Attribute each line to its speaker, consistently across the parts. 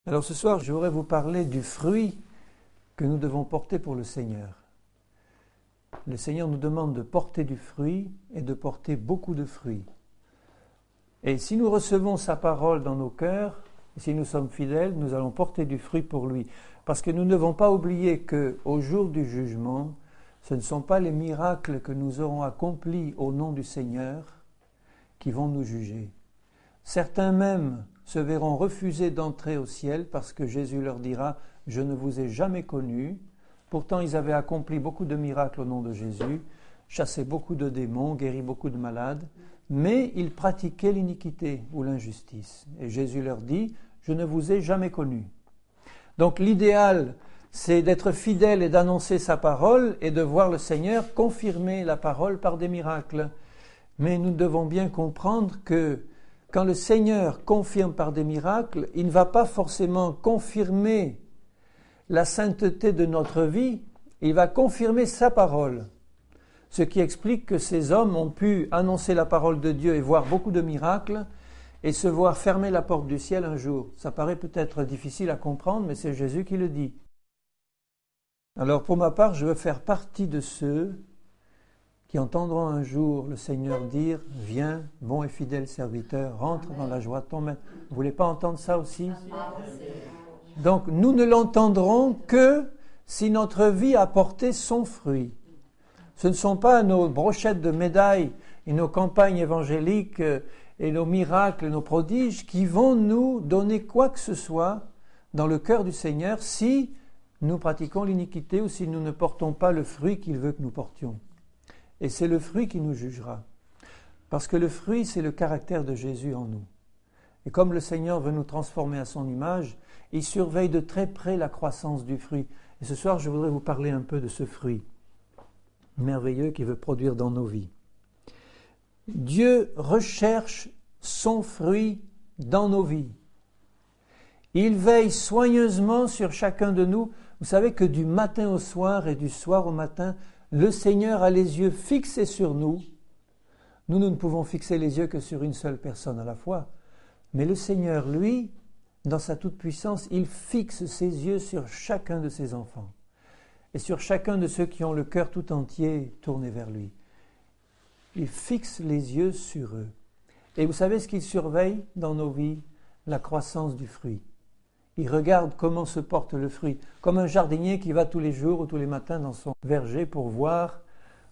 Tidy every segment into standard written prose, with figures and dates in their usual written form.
Speaker 1: Alors ce soir, je voudrais vous parler du fruit que nous devons porter pour le Seigneur. Le Seigneur nous demande de porter du fruit et de porter beaucoup de fruits. Et si nous recevons sa parole dans nos cœurs, si nous sommes fidèles, nous allons porter du fruit pour lui. Parce que nous ne devons pas oublier qu'au jour du jugement, ce ne sont pas les miracles que nous aurons accomplis au nom du Seigneur qui vont nous juger. Certains même se verront refuser d'entrer au ciel parce que Jésus leur dira « Je ne vous ai jamais connus ». Pourtant, ils avaient accompli beaucoup de miracles au nom de Jésus, chassé beaucoup de démons, guéri beaucoup de malades, mais ils pratiquaient l'iniquité ou l'injustice. Et Jésus leur dit « Je ne vous ai jamais connus ». Donc l'idéal, c'est d'être fidèle et d'annoncer sa parole et de voir le Seigneur confirmer la parole par des miracles. Mais nous devons bien comprendre que quand le Seigneur confirme par des miracles, il ne va pas forcément confirmer la sainteté de notre vie, il va confirmer sa parole. Ce qui explique que ces hommes ont pu annoncer la parole de Dieu et voir beaucoup de miracles et se voir fermer la porte du ciel un jour. Ça paraît peut-être difficile à comprendre, mais c'est Jésus qui le dit. Alors pour ma part, je veux faire partie de ceux qui entendront un jour le Seigneur dire « Viens, bon et fidèle serviteur, rentre dans la joie de ton maître ». Vous ne voulez pas entendre ça aussi ? Donc nous ne l'entendrons que si notre vie a porté son fruit. Ce ne sont pas nos brochettes de médailles et nos campagnes évangéliques et nos miracles, nos prodiges qui vont nous donner quoi que ce soit dans le cœur du Seigneur si nous pratiquons l'iniquité ou si nous ne portons pas le fruit qu'il veut que nous portions. Et c'est le fruit qui nous jugera. Parce que le fruit, c'est le caractère de Jésus en nous. Et comme le Seigneur veut nous transformer à son image, il surveille de très près la croissance du fruit. Et ce soir, je voudrais vous parler un peu de ce fruit merveilleux qu'il veut produire dans nos vies. Dieu recherche son fruit dans nos vies. Il veille soigneusement sur chacun de nous. Vous savez que du matin au soir et du soir au matin, le Seigneur a les yeux fixés sur nous. Nous ne pouvons fixer les yeux que sur une seule personne à la fois. Mais le Seigneur, lui, dans sa toute-puissance, il fixe ses yeux sur chacun de ses enfants et sur chacun de ceux qui ont le cœur tout entier tourné vers lui. Il fixe les yeux sur eux. Et vous savez ce qu'il surveille dans nos vies ? La croissance du fruit. Il regarde comment se porte le fruit, comme un jardinier qui va tous les jours ou tous les matins dans son verger pour voir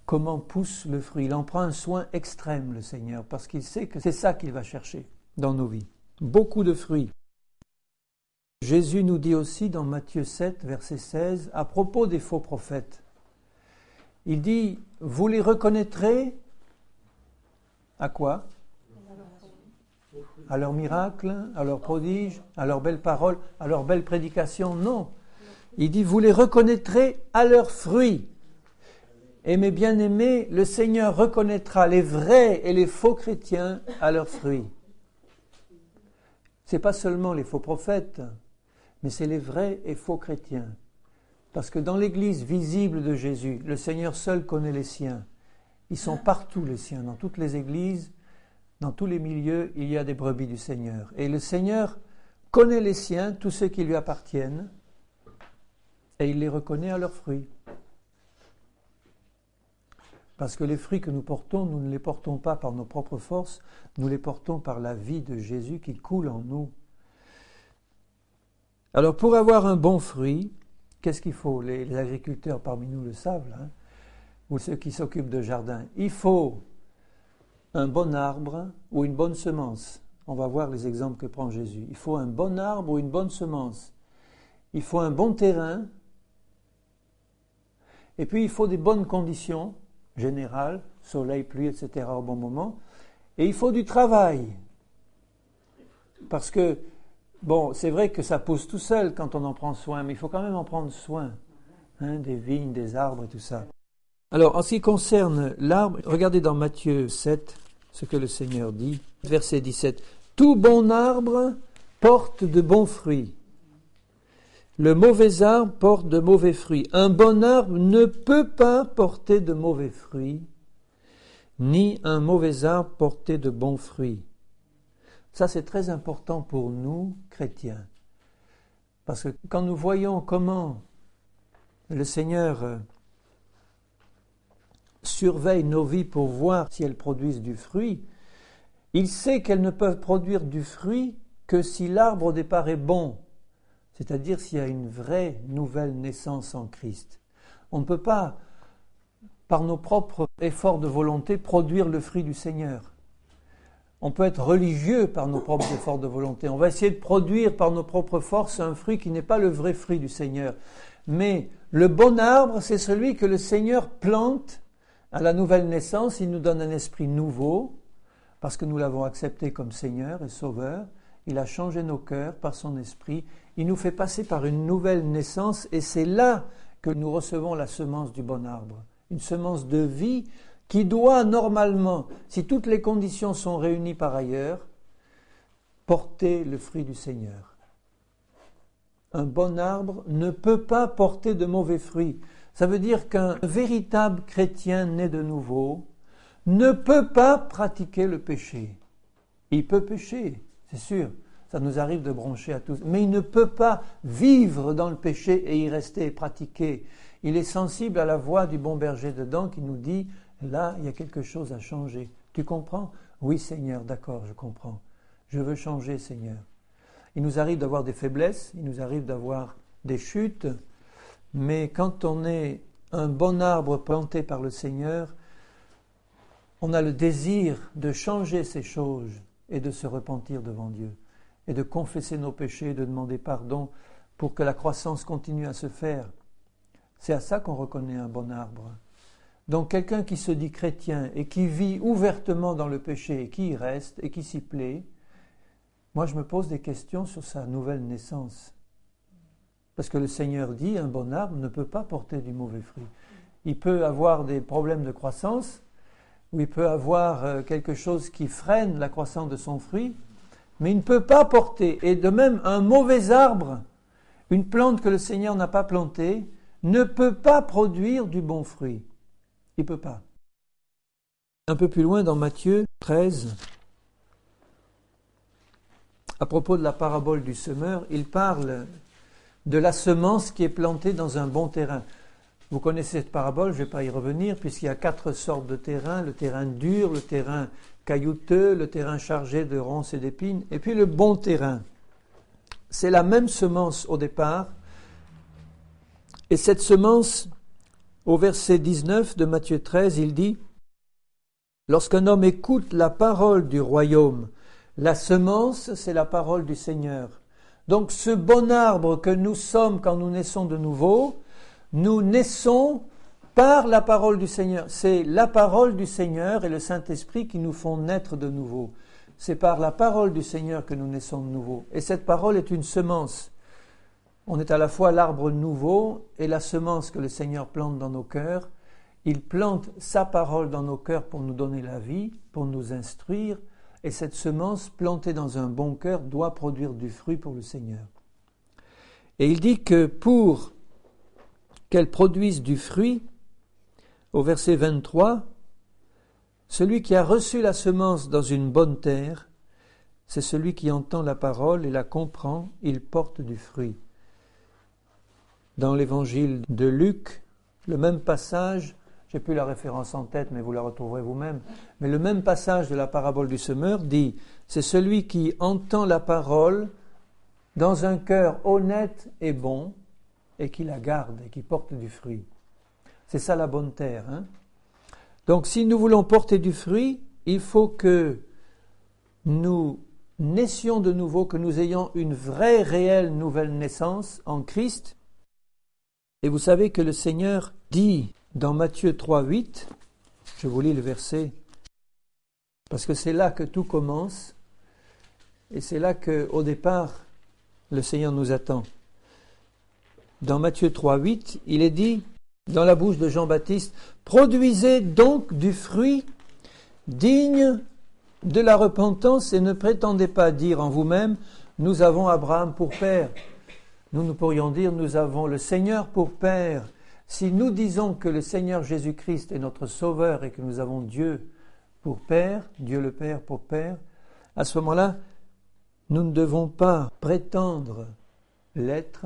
Speaker 1: comment pousse le fruit. Il en prend un soin extrême, le Seigneur, parce qu'il sait que c'est ça qu'il va chercher dans nos vies. Beaucoup de fruits. Jésus nous dit aussi dans Matthieu 7, verset 16, à propos des faux prophètes, il dit, vous les reconnaîtrez à quoi ? À leurs miracles, à leurs prodiges, à leurs belles paroles, à leurs belles prédications. Non. Il dit, vous les reconnaîtrez à leurs fruits. Et mes bien-aimés, le Seigneur reconnaîtra les vrais et les faux chrétiens à leurs fruits. Ce n'est pas seulement les faux prophètes, mais c'est les vrais et faux chrétiens. Parce que dans l'Église visible de Jésus, le Seigneur seul connaît les siens. Ils sont partout les siens, dans toutes les églises. Dans tous les milieux, il y a des brebis du Seigneur. Et le Seigneur connaît les siens, tous ceux qui lui appartiennent, et il les reconnaît à leurs fruits. Parce que les fruits que nous portons, nous ne les portons pas par nos propres forces, nous les portons par la vie de Jésus qui coule en nous. Alors pour avoir un bon fruit, qu'est-ce qu'il faut ? Les agriculteurs parmi nous le savent, là, ou ceux qui s'occupent de jardins. Il faut un bon arbre ou une bonne semence. On va voir les exemples que prend Jésus. Il faut un bon arbre ou une bonne semence. Il faut un bon terrain. Et puis il faut des bonnes conditions générales, soleil, pluie, etc. au bon moment. Et il faut du travail. Parce que, bon, c'est vrai que ça pousse tout seul quand on en prend soin, mais il faut quand même en prendre soin. Des vignes, des arbres et tout ça. Alors, en ce qui concerne l'arbre, regardez dans Matthieu 7, ce que le Seigneur dit, verset 17. « Tout bon arbre porte de bons fruits. Le mauvais arbre porte de mauvais fruits. Un bon arbre ne peut pas porter de mauvais fruits, ni un mauvais arbre porter de bons fruits. » Ça, c'est très important pour nous, chrétiens. Parce que quand nous voyons comment le Seigneur surveille nos vies pour voir si elles produisent du fruit, il sait qu'elles ne peuvent produire du fruit que si l'arbre au départ est bon, c'est-à-dire s'il y a une vraie nouvelle naissance en Christ. On ne peut pas, par nos propres efforts de volonté, produire le fruit du Seigneur. On peut être religieux par nos propres efforts de volonté. On va essayer de produire par nos propres forces un fruit qui n'est pas le vrai fruit du Seigneur. Mais le bon arbre, c'est celui que le Seigneur plante à la nouvelle naissance. Il nous donne un esprit nouveau, parce que nous l'avons accepté comme Seigneur et Sauveur. Il a changé nos cœurs par son esprit. Il nous fait passer par une nouvelle naissance et c'est là que nous recevons la semence du bon arbre. Une semence de vie qui doit normalement, si toutes les conditions sont réunies par ailleurs, porter le fruit du Seigneur. Un bon arbre ne peut pas porter de mauvais fruits. Ça veut dire qu'un véritable chrétien né de nouveau ne peut pas pratiquer le péché. Il peut pécher, c'est sûr, ça nous arrive de broncher à tous, mais il ne peut pas vivre dans le péché et y rester et pratiquer. Il est sensible à la voix du bon berger dedans qui nous dit « Là, il y a quelque chose à changer. Tu comprends ? Oui, Seigneur, d'accord, je comprends. Je veux changer, Seigneur. » Il nous arrive d'avoir des faiblesses, il nous arrive d'avoir des chutes, mais quand on est un bon arbre planté par le Seigneur, on a le désir de changer ces choses et de se repentir devant Dieu et de confesser nos péchés, de demander pardon pour que la croissance continue à se faire. C'est à ça qu'on reconnaît un bon arbre. Donc quelqu'un qui se dit chrétien et qui vit ouvertement dans le péché et qui y reste et qui s'y plaît, moi je me pose des questions sur sa nouvelle naissance. Parce que le Seigneur dit, un bon arbre ne peut pas porter du mauvais fruit. Il peut avoir des problèmes de croissance, ou il peut avoir quelque chose qui freine la croissance de son fruit, mais il ne peut pas porter. Et de même, un mauvais arbre, une plante que le Seigneur n'a pas plantée, ne peut pas produire du bon fruit. Il ne peut pas. Un peu plus loin dans Matthieu 13, à propos de la parabole du semeur, il parle de la semence qui est plantée dans un bon terrain. Vous connaissez cette parabole, je ne vais pas y revenir, puisqu'il y a 4 sortes de terrains, le terrain dur, le terrain caillouteux, le terrain chargé de ronces et d'épines, et puis le bon terrain. C'est la même semence au départ, et cette semence, au verset 19 de Matthieu 13, il dit « Lorsqu'un homme écoute la parole du royaume, la semence, c'est la parole du Seigneur. Donc ce bon arbre que nous sommes quand nous naissons de nouveau, nous naissons par la parole du Seigneur. C'est la parole du Seigneur et le Saint-Esprit qui nous font naître de nouveau. C'est par la parole du Seigneur que nous naissons de nouveau. Et cette parole est une semence. On est à la fois l'arbre nouveau et la semence que le Seigneur plante dans nos cœurs. Il plante sa parole dans nos cœurs pour nous donner la vie, pour nous instruire. Et cette semence plantée dans un bon cœur doit produire du fruit pour le Seigneur. Et il dit que pour qu'elle produise du fruit, au verset 23, celui qui a reçu la semence dans une bonne terre, c'est celui qui entend la parole et la comprend, il porte du fruit. Dans l'évangile de Luc, le même passage, je n'ai plus la référence en tête, mais vous la retrouverez vous-même, mais le même passage de la parabole du semeur dit, c'est celui qui entend la parole dans un cœur honnête et bon, et qui la garde et qui porte du fruit. C'est ça la bonne terre. Donc si nous voulons porter du fruit, il faut que nous naissions de nouveau, que nous ayons une vraie, réelle nouvelle naissance en Christ. Et vous savez que le Seigneur dit dans Matthieu 3, 8, je vous lis le verset, parce que c'est là que tout commence, et c'est là qu'au départ, le Seigneur nous attend. Dans Matthieu 3, 8, il est dit, dans la bouche de Jean-Baptiste, « Produisez donc du fruit digne de la repentance et ne prétendez pas dire en vous-même, nous avons Abraham pour père. » Nous pourrions dire, nous avons le Seigneur pour père. Si nous disons que le Seigneur Jésus-Christ est notre Sauveur et que nous avons Dieu pour père, Dieu le Père pour père, à ce moment-là, nous ne devons pas prétendre l'être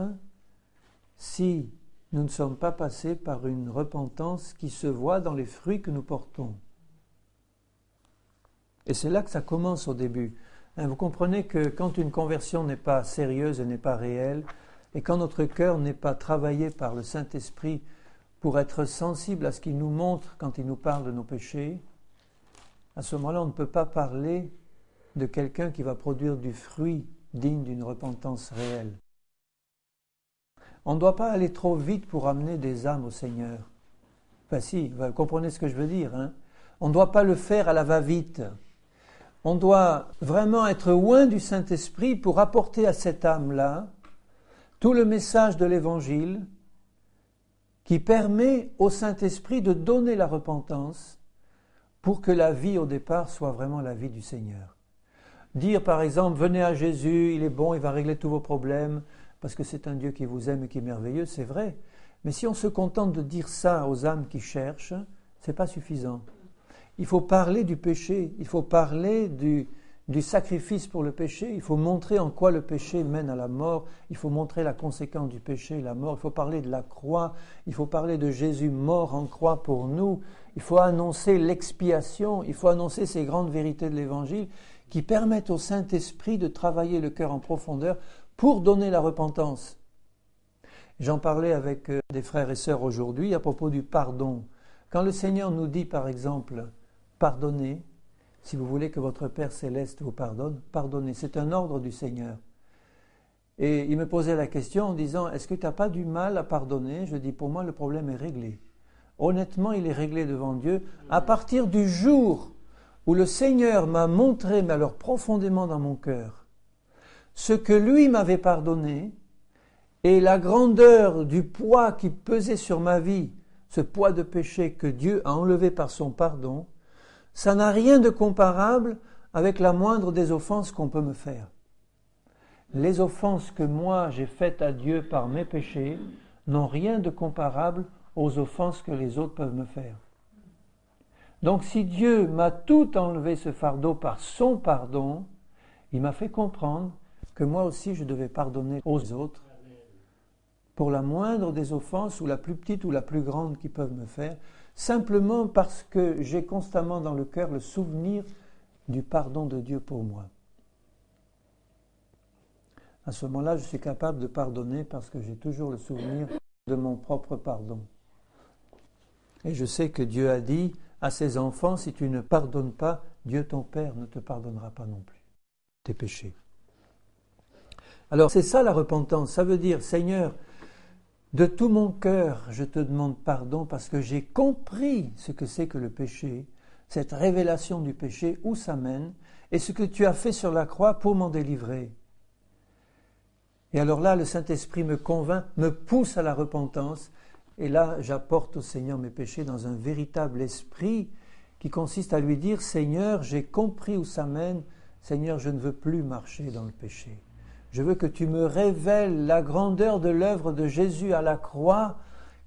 Speaker 1: si nous ne sommes pas passés par une repentance qui se voit dans les fruits que nous portons. Et c'est là que ça commence au début. Vous comprenez que quand une conversion n'est pas sérieuse et n'est pas réelle, et quand notre cœur n'est pas travaillé par le Saint-Esprit pour être sensible à ce qu'il nous montre quand il nous parle de nos péchés, à ce moment-là, on ne peut pas parler de quelqu'un qui va produire du fruit digne d'une repentance réelle. On ne doit pas aller trop vite pour amener des âmes au Seigneur. Enfin si, vous comprenez ce que je veux dire, hein? On ne doit pas le faire à la va-vite. On doit vraiment être loin du Saint-Esprit pour apporter à cette âme-là tout le message de l'Évangile qui permet au Saint-Esprit de donner la repentance pour que la vie au départ soit vraiment la vie du Seigneur. Dire par exemple, venez à Jésus, il est bon, il va régler tous vos problèmes, parce que c'est un Dieu qui vous aime et qui est merveilleux, c'est vrai. Mais si on se contente de dire ça aux âmes qui cherchent, ce n'est pas suffisant. Il faut parler du péché, il faut parler du sacrifice pour le péché, il faut montrer en quoi le péché mène à la mort, il faut montrer la conséquence du péché, la mort, il faut parler de la croix, il faut parler de Jésus mort en croix pour nous, il faut annoncer l'expiation, il faut annoncer ces grandes vérités de l'Évangile qui permettent au Saint-Esprit de travailler le cœur en profondeur pour donner la repentance. J'en parlais avec des frères et sœurs aujourd'hui à propos du pardon. Quand le Seigneur nous dit par exemple, pardonnez, si vous voulez que votre Père Céleste vous pardonne, pardonnez. C'est un ordre du Seigneur. Et il me posait la question en disant, est-ce que tu n'as pas du mal à pardonner? Je dis, pour moi, le problème est réglé. Honnêtement, il est réglé devant Dieu. À partir du jour où le Seigneur m'a montré, mais alors profondément dans mon cœur, ce que lui m'avait pardonné et la grandeur du poids qui pesait sur ma vie, ce poids de péché que Dieu a enlevé par son pardon, ça n'a rien de comparable avec la moindre des offenses qu'on peut me faire. Les offenses que moi j'ai faites à Dieu par mes péchés n'ont rien de comparable aux offenses que les autres peuvent me faire. Donc si Dieu m'a tout enlevé ce fardeau par son pardon, il m'a fait comprendre que moi aussi je devais pardonner aux autres pour la moindre des offenses, ou la plus petite ou la plus grande qu'ils peuvent me faire, simplement parce que j'ai constamment dans le cœur le souvenir du pardon de Dieu pour moi. À ce moment-là, je suis capable de pardonner parce que j'ai toujours le souvenir de mon propre pardon. Et je sais que Dieu a dit à ses enfants, si tu ne pardonnes pas, Dieu ton Père ne te pardonnera pas non plus tes péchés. Alors c'est ça la repentance, ça veut dire, Seigneur, de tout mon cœur, je te demande pardon parce que j'ai compris ce que c'est que le péché, cette révélation du péché, où ça mène, et ce que tu as fait sur la croix pour m'en délivrer. Et alors là, le Saint-Esprit me convainc, me pousse à la repentance, et là, j'apporte au Seigneur mes péchés dans un véritable esprit qui consiste à lui dire, Seigneur, j'ai compris où ça mène, Seigneur, je ne veux plus marcher dans le péché. Je veux que tu me révèles la grandeur de l'œuvre de Jésus à la croix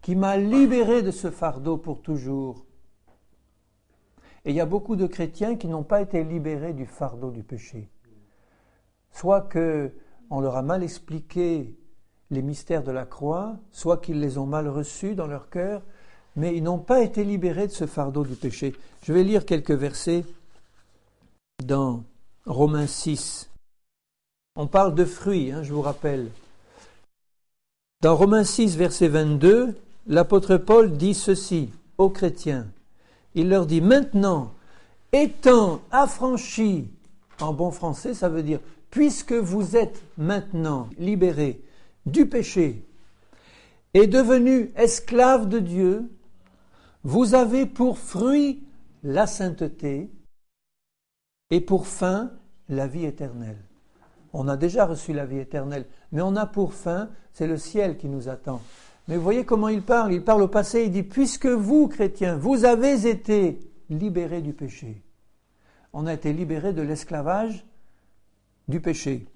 Speaker 1: qui m'a libéré de ce fardeau pour toujours. Et il y a beaucoup de chrétiens qui n'ont pas été libérés du fardeau du péché. Soit qu'on leur a mal expliqué les mystères de la croix, soit qu'ils les ont mal reçus dans leur cœur, mais ils n'ont pas été libérés de ce fardeau du péché. Je vais lire quelques versets dans Romains 6. On parle de fruits, je vous rappelle. Dans Romains 6, verset 22, l'apôtre Paul dit ceci aux chrétiens. Il leur dit, maintenant, étant affranchis, en bon français, ça veut dire, puisque vous êtes maintenant libérés du péché et devenus esclaves de Dieu, vous avez pour fruit la sainteté et pour fin la vie éternelle. On a déjà reçu la vie éternelle, mais on a pour fin, c'est le ciel qui nous attend. Mais vous voyez comment il parle au passé, il dit, puisque vous, chrétiens, vous avez été libérés du péché. On a été libérés de l'esclavage du péché.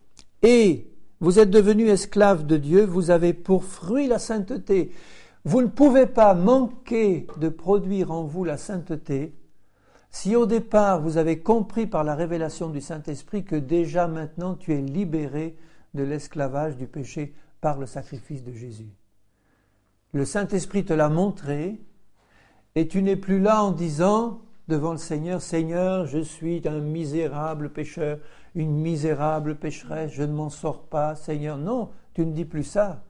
Speaker 1: Et vous êtes devenus esclaves de Dieu, vous avez pour fruit la sainteté. Vous ne pouvez pas manquer de produire en vous la sainteté si au départ vous avez compris par la révélation du Saint-Esprit que déjà maintenant tu es libéré de l'esclavage du péché par le sacrifice de Jésus. Le Saint-Esprit te l'a montré et tu n'es plus là en disant devant le Seigneur, « Seigneur, je suis un misérable pécheur, une misérable pécheresse, je ne m'en sors pas, Seigneur. » Non, tu ne dis plus ça.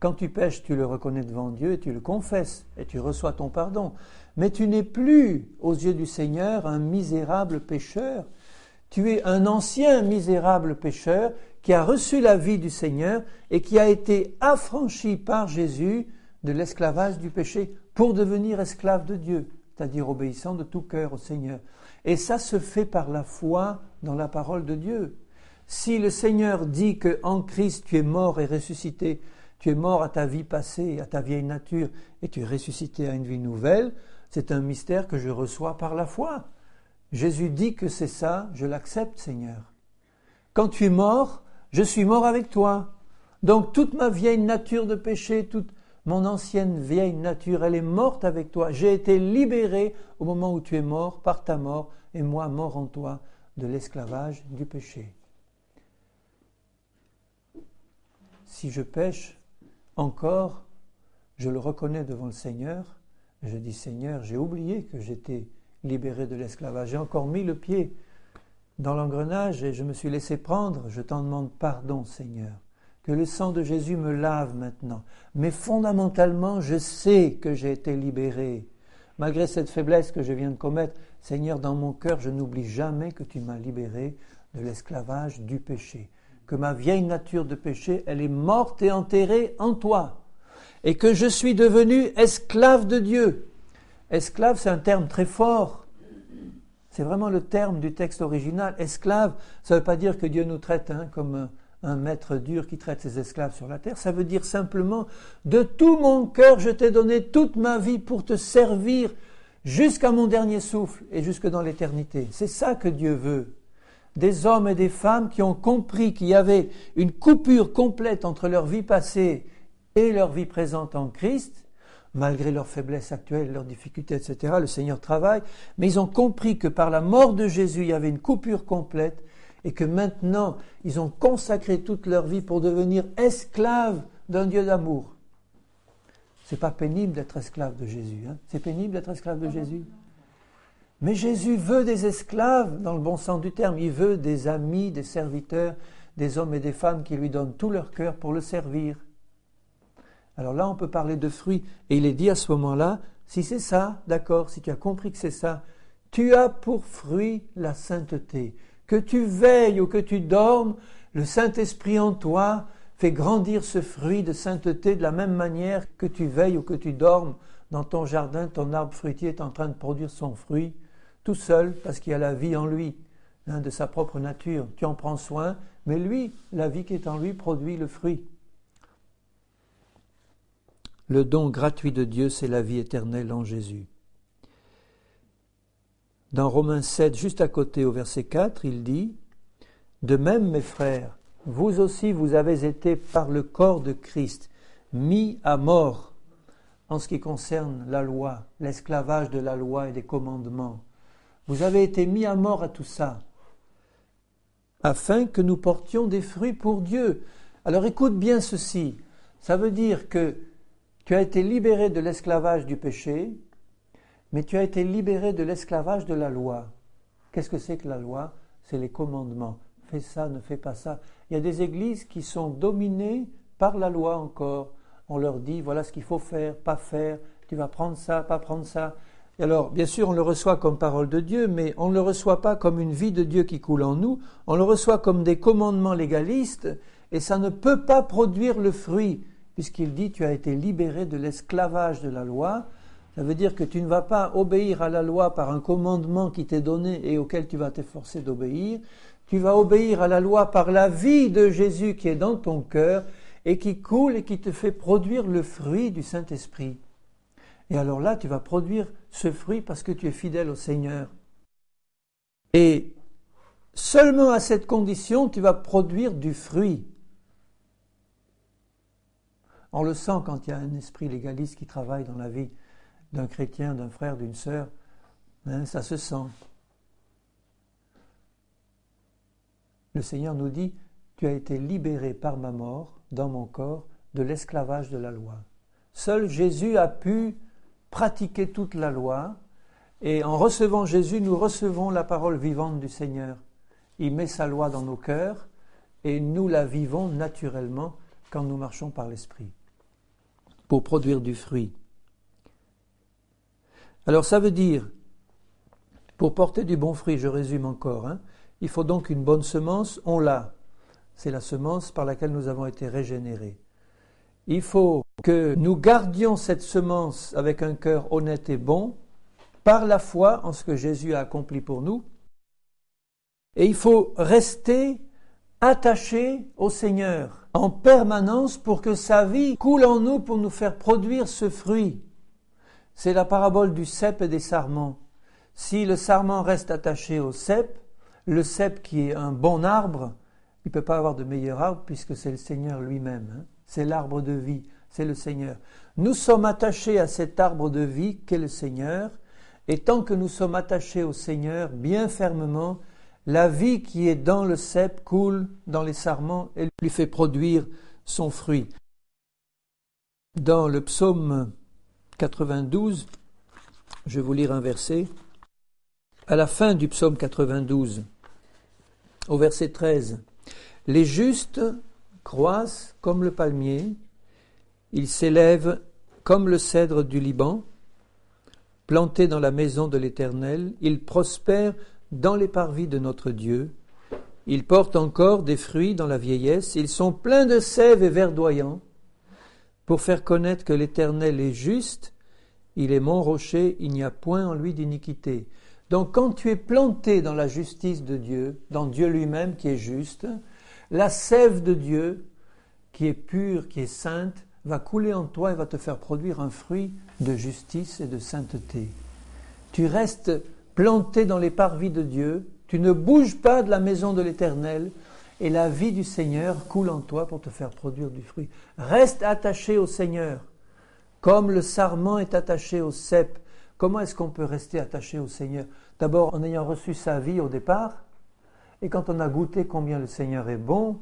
Speaker 1: Quand tu pèches, tu le reconnais devant Dieu et tu le confesses et tu reçois ton pardon. Mais tu n'es plus, aux yeux du Seigneur, un misérable pécheur. Tu es un ancien misérable pécheur qui a reçu la vie du Seigneur et qui a été affranchi par Jésus de l'esclavage du péché pour devenir esclave de Dieu, c'est-à-dire obéissant de tout cœur au Seigneur. Et ça se fait par la foi dans la parole de Dieu. Si le Seigneur dit qu'en Christ tu es mort et ressuscité, tu es mort à ta vie passée, à ta vieille nature, et tu es ressuscité à une vie nouvelle, c'est un mystère que je reçois par la foi. Jésus dit que c'est ça, je l'accepte, Seigneur. Quand tu es mort, je suis mort avec toi. Donc toute ma vieille nature de péché, toute mon ancienne vieille nature, elle est morte avec toi. J'ai été libéré au moment où tu es mort par ta mort, et moi mort en toi, de l'esclavage du péché. Si je pêche encore, je le reconnais devant le Seigneur. Je dis, Seigneur, j'ai oublié que j'étais libéré de l'esclavage. J'ai encore mis le pied dans l'engrenage et je me suis laissé prendre. Je t'en demande pardon, Seigneur. Que le sang de Jésus me lave maintenant. Mais fondamentalement, je sais que j'ai été libéré. Malgré cette faiblesse que je viens de commettre, Seigneur, dans mon cœur, je n'oublie jamais que tu m'as libéré de l'esclavage du péché. Que ma vieille nature de péché, elle est morte et enterrée en toi. Et que je suis devenu esclave de Dieu. Esclave, c'est un terme très fort. C'est vraiment le terme du texte original. Esclave, ça ne veut pas dire que Dieu nous traite comme un maître dur qui traite ses esclaves sur la terre. Ça veut dire simplement, de tout mon cœur, je t'ai donné toute ma vie pour te servir jusqu'à mon dernier souffle et jusque dans l'éternité. C'est ça que Dieu veut. Des hommes et des femmes qui ont compris qu'il y avait une coupure complète entre leur vie passée et leur vie présente en Christ, malgré leurs faiblesses actuelles, leurs difficultés, etc. Le Seigneur travaille, mais ils ont compris que par la mort de Jésus, il y avait une coupure complète et que maintenant, ils ont consacré toute leur vie pour devenir esclaves d'un Dieu d'amour. C'est pas pénible d'être esclave de Jésus. C'est pénible d'être esclave de Jésus. Mais Jésus veut des esclaves, dans le bon sens du terme. Il veut des amis, des serviteurs, des hommes et des femmes qui lui donnent tout leur cœur pour le servir. Alors là, on peut parler de fruits. Et il est dit à ce moment-là, si c'est ça, d'accord, si tu as compris que c'est ça, tu as pour fruit la sainteté. Que tu veilles ou que tu dormes, le Saint-Esprit en toi fait grandir ce fruit de sainteté de la même manière que tu veilles ou que tu dormes dans ton jardin, ton arbre fruitier est en train de produire son fruit, tout seul, parce qu'il y a la vie en lui, de sa propre nature. Tu en prends soin, mais lui, la vie qui est en lui, produit le fruit. Le don gratuit de Dieu, c'est la vie éternelle en Jésus. Dans Romains 7, juste à côté, au verset 4, il dit « De même, mes frères, vous aussi, vous avez été par le corps de Christ mis à mort en ce qui concerne la loi, l'esclavage de la loi et des commandements. Vous avez été mis à mort à tout ça, afin que nous portions des fruits pour Dieu. » Alors écoute bien ceci, ça veut dire que tu as été libéré de l'esclavage du péché, mais tu as été libéré de l'esclavage de la loi. Qu'est-ce que c'est que la loi? C'est les commandements. Fais ça, ne fais pas ça. Il y a des églises qui sont dominées par la loi encore. On leur dit, voilà ce qu'il faut faire, pas faire, tu vas prendre ça, pas prendre ça. Et alors, bien sûr, on le reçoit comme parole de Dieu, mais on ne le reçoit pas comme une vie de Dieu qui coule en nous, on le reçoit comme des commandements légalistes, et ça ne peut pas produire le fruit, puisqu'il dit, tu as été libéré de l'esclavage de la loi. Ça veut dire que tu ne vas pas obéir à la loi par un commandement qui t'est donné et auquel tu vas t'efforcer d'obéir. Tu vas obéir à la loi par la vie de Jésus qui est dans ton cœur et qui coule et qui te fait produire le fruit du Saint-Esprit. Et alors là, tu vas produire ce fruit parce que tu es fidèle au Seigneur. Et seulement à cette condition, tu vas produire du fruit. On le sent quand il y a un esprit légaliste qui travaille dans la vie d'un chrétien, d'un frère, d'une sœur, ça se sent. Le Seigneur nous dit, tu as été libéré par ma mort, dans mon corps de l'esclavage de la loi. Seul Jésus a pu pratiquer toute la loi, et en recevant Jésus, nous recevons la parole vivante du Seigneur. Il met sa loi dans nos cœurs, et nous la vivons naturellement quand nous marchons par l'Esprit, pour produire du fruit. Alors ça veut dire, pour porter du bon fruit, je résume encore, il faut donc une bonne semence, on l'a. C'est la semence par laquelle nous avons été régénérés. Il faut que nous gardions cette semence avec un cœur honnête et bon, par la foi en ce que Jésus a accompli pour nous. Et il faut rester attaché au Seigneur en permanence pour que sa vie coule en nous pour nous faire produire ce fruit. C'est la parabole du cep et des sarments. Si le sarment reste attaché au cep, le cep qui est un bon arbre, il ne peut pas avoir de meilleur arbre puisque c'est le Seigneur lui-même. C'est l'arbre de vie, c'est le Seigneur. Nous sommes attachés à cet arbre de vie qu'est le Seigneur, et tant que nous sommes attachés au Seigneur bien fermement, la vie qui est dans le cep coule dans les sarments et lui fait produire son fruit. Dans le psaume 92, je vais vous lire un verset. À la fin du psaume 92, au verset 13, « Les justes croissent comme le palmier, ils s'élèvent comme le cèdre du Liban, plantés dans la maison de l'Éternel, ils prospèrent dans les parvis de notre Dieu, ils portent encore des fruits dans la vieillesse, ils sont pleins de sève et verdoyants, pour faire connaître que l'Éternel est juste, il est mon rocher, il n'y a point en lui d'iniquité. » Donc quand tu es planté dans la justice de Dieu, dans Dieu lui-même qui est juste, la sève de Dieu, qui est pure, qui est sainte, va couler en toi et va te faire produire un fruit de justice et de sainteté. Tu restes planté dans les parvis de Dieu, tu ne bouges pas de la maison de l'Éternel, et la vie du Seigneur coule en toi pour te faire produire du fruit. Reste attaché au Seigneur, comme le sarment est attaché au cep. Comment est-ce qu'on peut rester attaché au Seigneur? D'abord en ayant reçu sa vie au départ, et quand on a goûté combien le Seigneur est bon,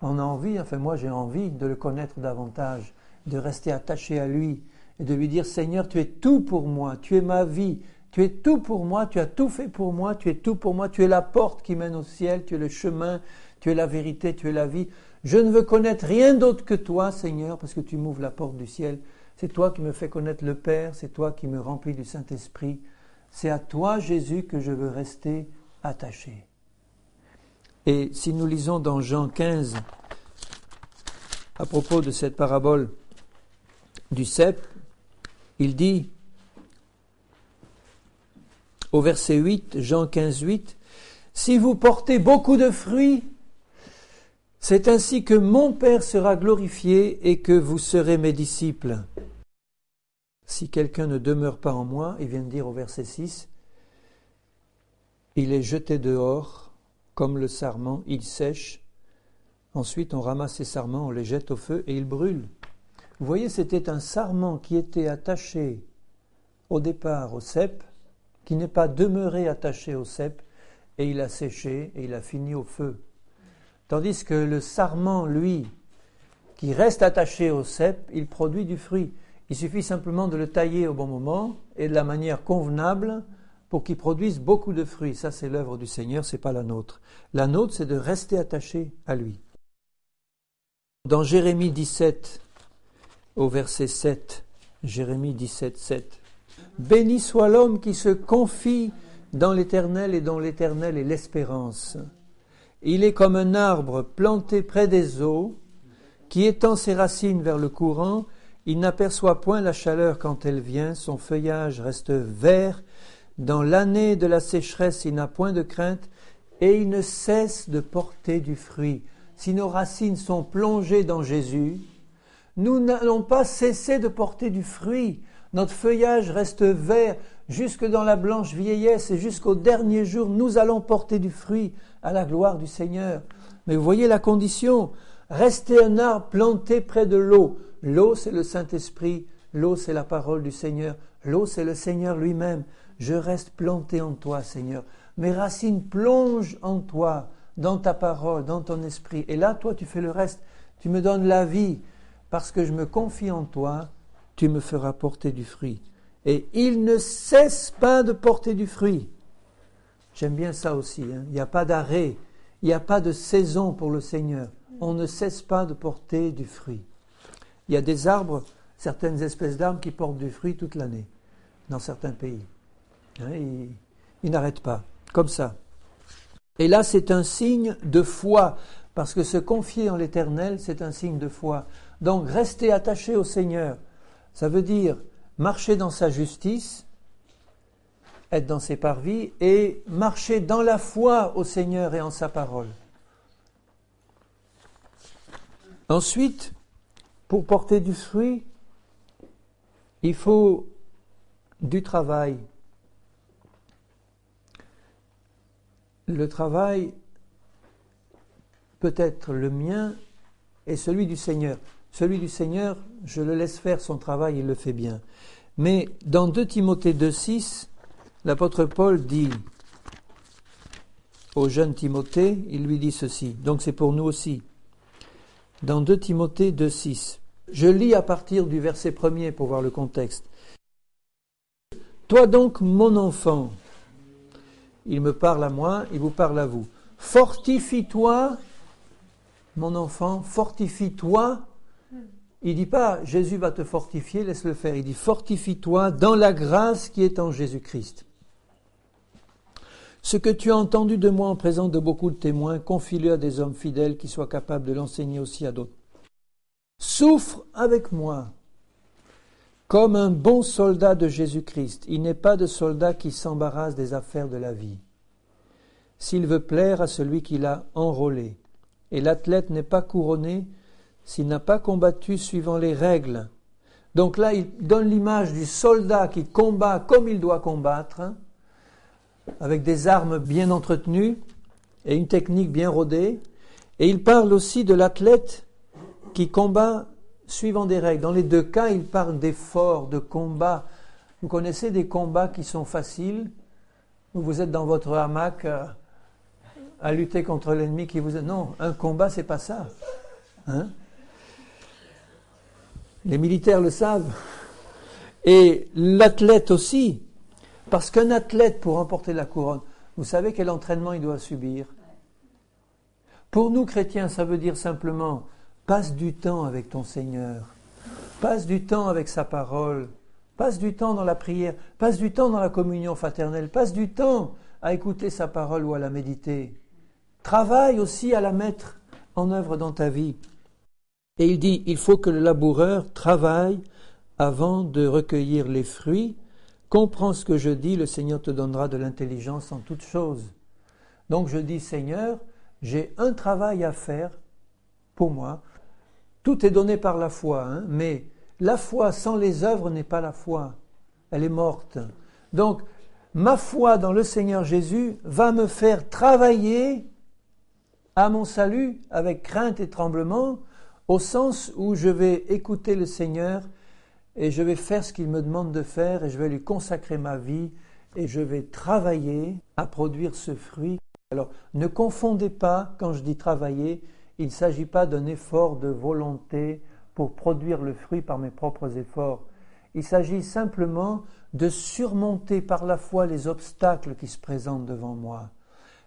Speaker 1: on a envie, moi j'ai envie de le connaître davantage, de rester attaché à lui, et de lui dire, Seigneur, tu es tout pour moi, tu es ma vie, tu es tout pour moi, tu as tout fait pour moi, tu es tout pour moi, tu es la porte qui mène au ciel, tu es le chemin, tu es la vérité, tu es la vie. Je ne veux connaître rien d'autre que toi, Seigneur, parce que tu m'ouvres la porte du ciel. C'est toi qui me fais connaître le Père, c'est toi qui me remplis du Saint-Esprit. C'est à toi, Jésus, que je veux rester attaché. Et si nous lisons dans Jean 15, à propos de cette parabole du cep, il dit, au verset 8, Jean 15, 8, « Si vous portez beaucoup de fruits, c'est ainsi que mon Père sera glorifié et que vous serez mes disciples. Si quelqu'un ne demeure pas en moi, il vient de dire au verset 6, il est jeté dehors comme le sarment, il sèche. Ensuite, on ramasse ces sarments, on les jette au feu et ils brûlent. Vous voyez, c'était un sarment qui était attaché au départ au cep, qui n'est pas demeuré attaché au cep, et il a séché et il a fini au feu. Tandis que le sarment, lui, qui reste attaché au cep, il produit du fruit. Il suffit simplement de le tailler au bon moment et de la manière convenable pour qu'il produise beaucoup de fruits. Ça, c'est l'œuvre du Seigneur, c'est pas la nôtre. La nôtre, c'est de rester attaché à lui. Dans Jérémie 17, au verset 7, Jérémie 17, 7, « Béni soit l'homme qui se confie dans l'Éternel et dont l'Éternel est l'espérance. Il est comme un arbre planté près des eaux, qui étend ses racines vers le courant. Il n'aperçoit point la chaleur quand elle vient, son feuillage reste vert. Dans l'année de la sécheresse, il n'a point de crainte, et il ne cesse de porter du fruit. » Si nos racines sont plongées dans Jésus, nous n'allons pas cesser de porter du fruit. Notre feuillage reste vert jusque dans la blanche vieillesse et jusqu'au dernier jour, nous allons porter du fruit à la gloire du Seigneur. Mais vous voyez la condition, rester un arbre planté près de l'eau. L'eau, c'est le Saint-Esprit, l'eau, c'est la parole du Seigneur, l'eau, c'est le Seigneur lui-même. Je reste planté en toi, Seigneur. Mes racines plongent en toi, dans ta parole, dans ton esprit. Et là, toi, tu fais le reste. tu me donnes la vie, parce que je me confie en toi, tu me feras porter du fruit. Et il ne cesse pas de porter du fruit. J'aime bien ça aussi, hein. Il n'y a pas d'arrêt, il n'y a pas de saison pour le Seigneur. On ne cesse pas de porter du fruit. Il y a des arbres, certaines espèces d'arbres qui portent du fruit toute l'année, dans certains pays. Hein, ils n'arrêtent pas, comme ça. Et là, c'est un signe de foi, parce que se confier en l'Éternel, c'est un signe de foi. Donc, rester attaché au Seigneur, ça veut dire marcher dans sa justice, être dans ses parvis, et marcher dans la foi au Seigneur et en sa parole. Ensuite, pour porter du fruit, il faut du travail. Le travail peut être le mien et celui du Seigneur. Celui du Seigneur, je le laisse faire son travail, il le fait bien. Mais dans 2 Timothée 2,6, l'apôtre Paul dit au jeune Timothée, il lui dit ceci, donc c'est pour nous aussi. Dans 2 Timothée 2,6, je lis à partir du verset 1er pour voir le contexte. Toi donc, mon enfant, il me parle à moi, il vous parle à vous. Fortifie-toi, mon enfant, fortifie-toi. Il ne dit pas Jésus va te fortifier, laisse-le faire. Il dit fortifie-toi dans la grâce qui est en Jésus-Christ. Ce que tu as entendu de moi en présence de beaucoup de témoins, confie-le à des hommes fidèles qui soient capables de l'enseigner aussi à d'autres. Souffre avec moi comme un bon soldat de Jésus-Christ. Il n'est pas de soldat qui s'embarrasse des affaires de la vie, s'il veut plaire à celui qui l'a enrôlé. Et l'athlète n'est pas couronné s'il n'a pas combattu suivant les règles. Donc là, il donne l'image du soldat qui combat comme il doit combattre, hein, avec des armes bien entretenues et une technique bien rodée. Et il parle aussi de l'athlète qui combat suivant des règles. Dans les 2 cas, il parle d'efforts, de combats. Vous connaissez des combats qui sont faciles, où vous êtes dans votre hamac à lutter contre l'ennemi qui vous... Non, un combat, c'est pas ça. Hein? Les militaires le savent. Et l'athlète aussi. Parce qu'un athlète, pour remporter la couronne, vous savez quel entraînement il doit subir. Pour nous, chrétiens, ça veut dire simplement, passe du temps avec ton Seigneur. Passe du temps avec sa parole. Passe du temps dans la prière. Passe du temps dans la communion fraternelle. Passe du temps à écouter sa parole ou à la méditer. Travaille aussi à la mettre en œuvre dans ta vie. Et il dit, il faut que le laboureur travaille avant de recueillir les fruits. Comprends ce que je dis, le Seigneur te donnera de l'intelligence en toutes choses. Donc je dis, Seigneur, j'ai un travail à faire pour moi. Tout est donné par la foi, hein, mais la foi sans les œuvres n'est pas la foi. Elle est morte. Donc, ma foi dans le Seigneur Jésus va me faire travailler à mon salut avec crainte et tremblement, au sens où je vais écouter le Seigneur et je vais faire ce qu'il me demande de faire et je vais lui consacrer ma vie et je vais travailler à produire ce fruit. Alors, ne confondez pas, quand je dis travailler, il ne s'agit pas d'un effort de volonté pour produire le fruit par mes propres efforts. Il s'agit simplement de surmonter par la foi les obstacles qui se présentent devant moi.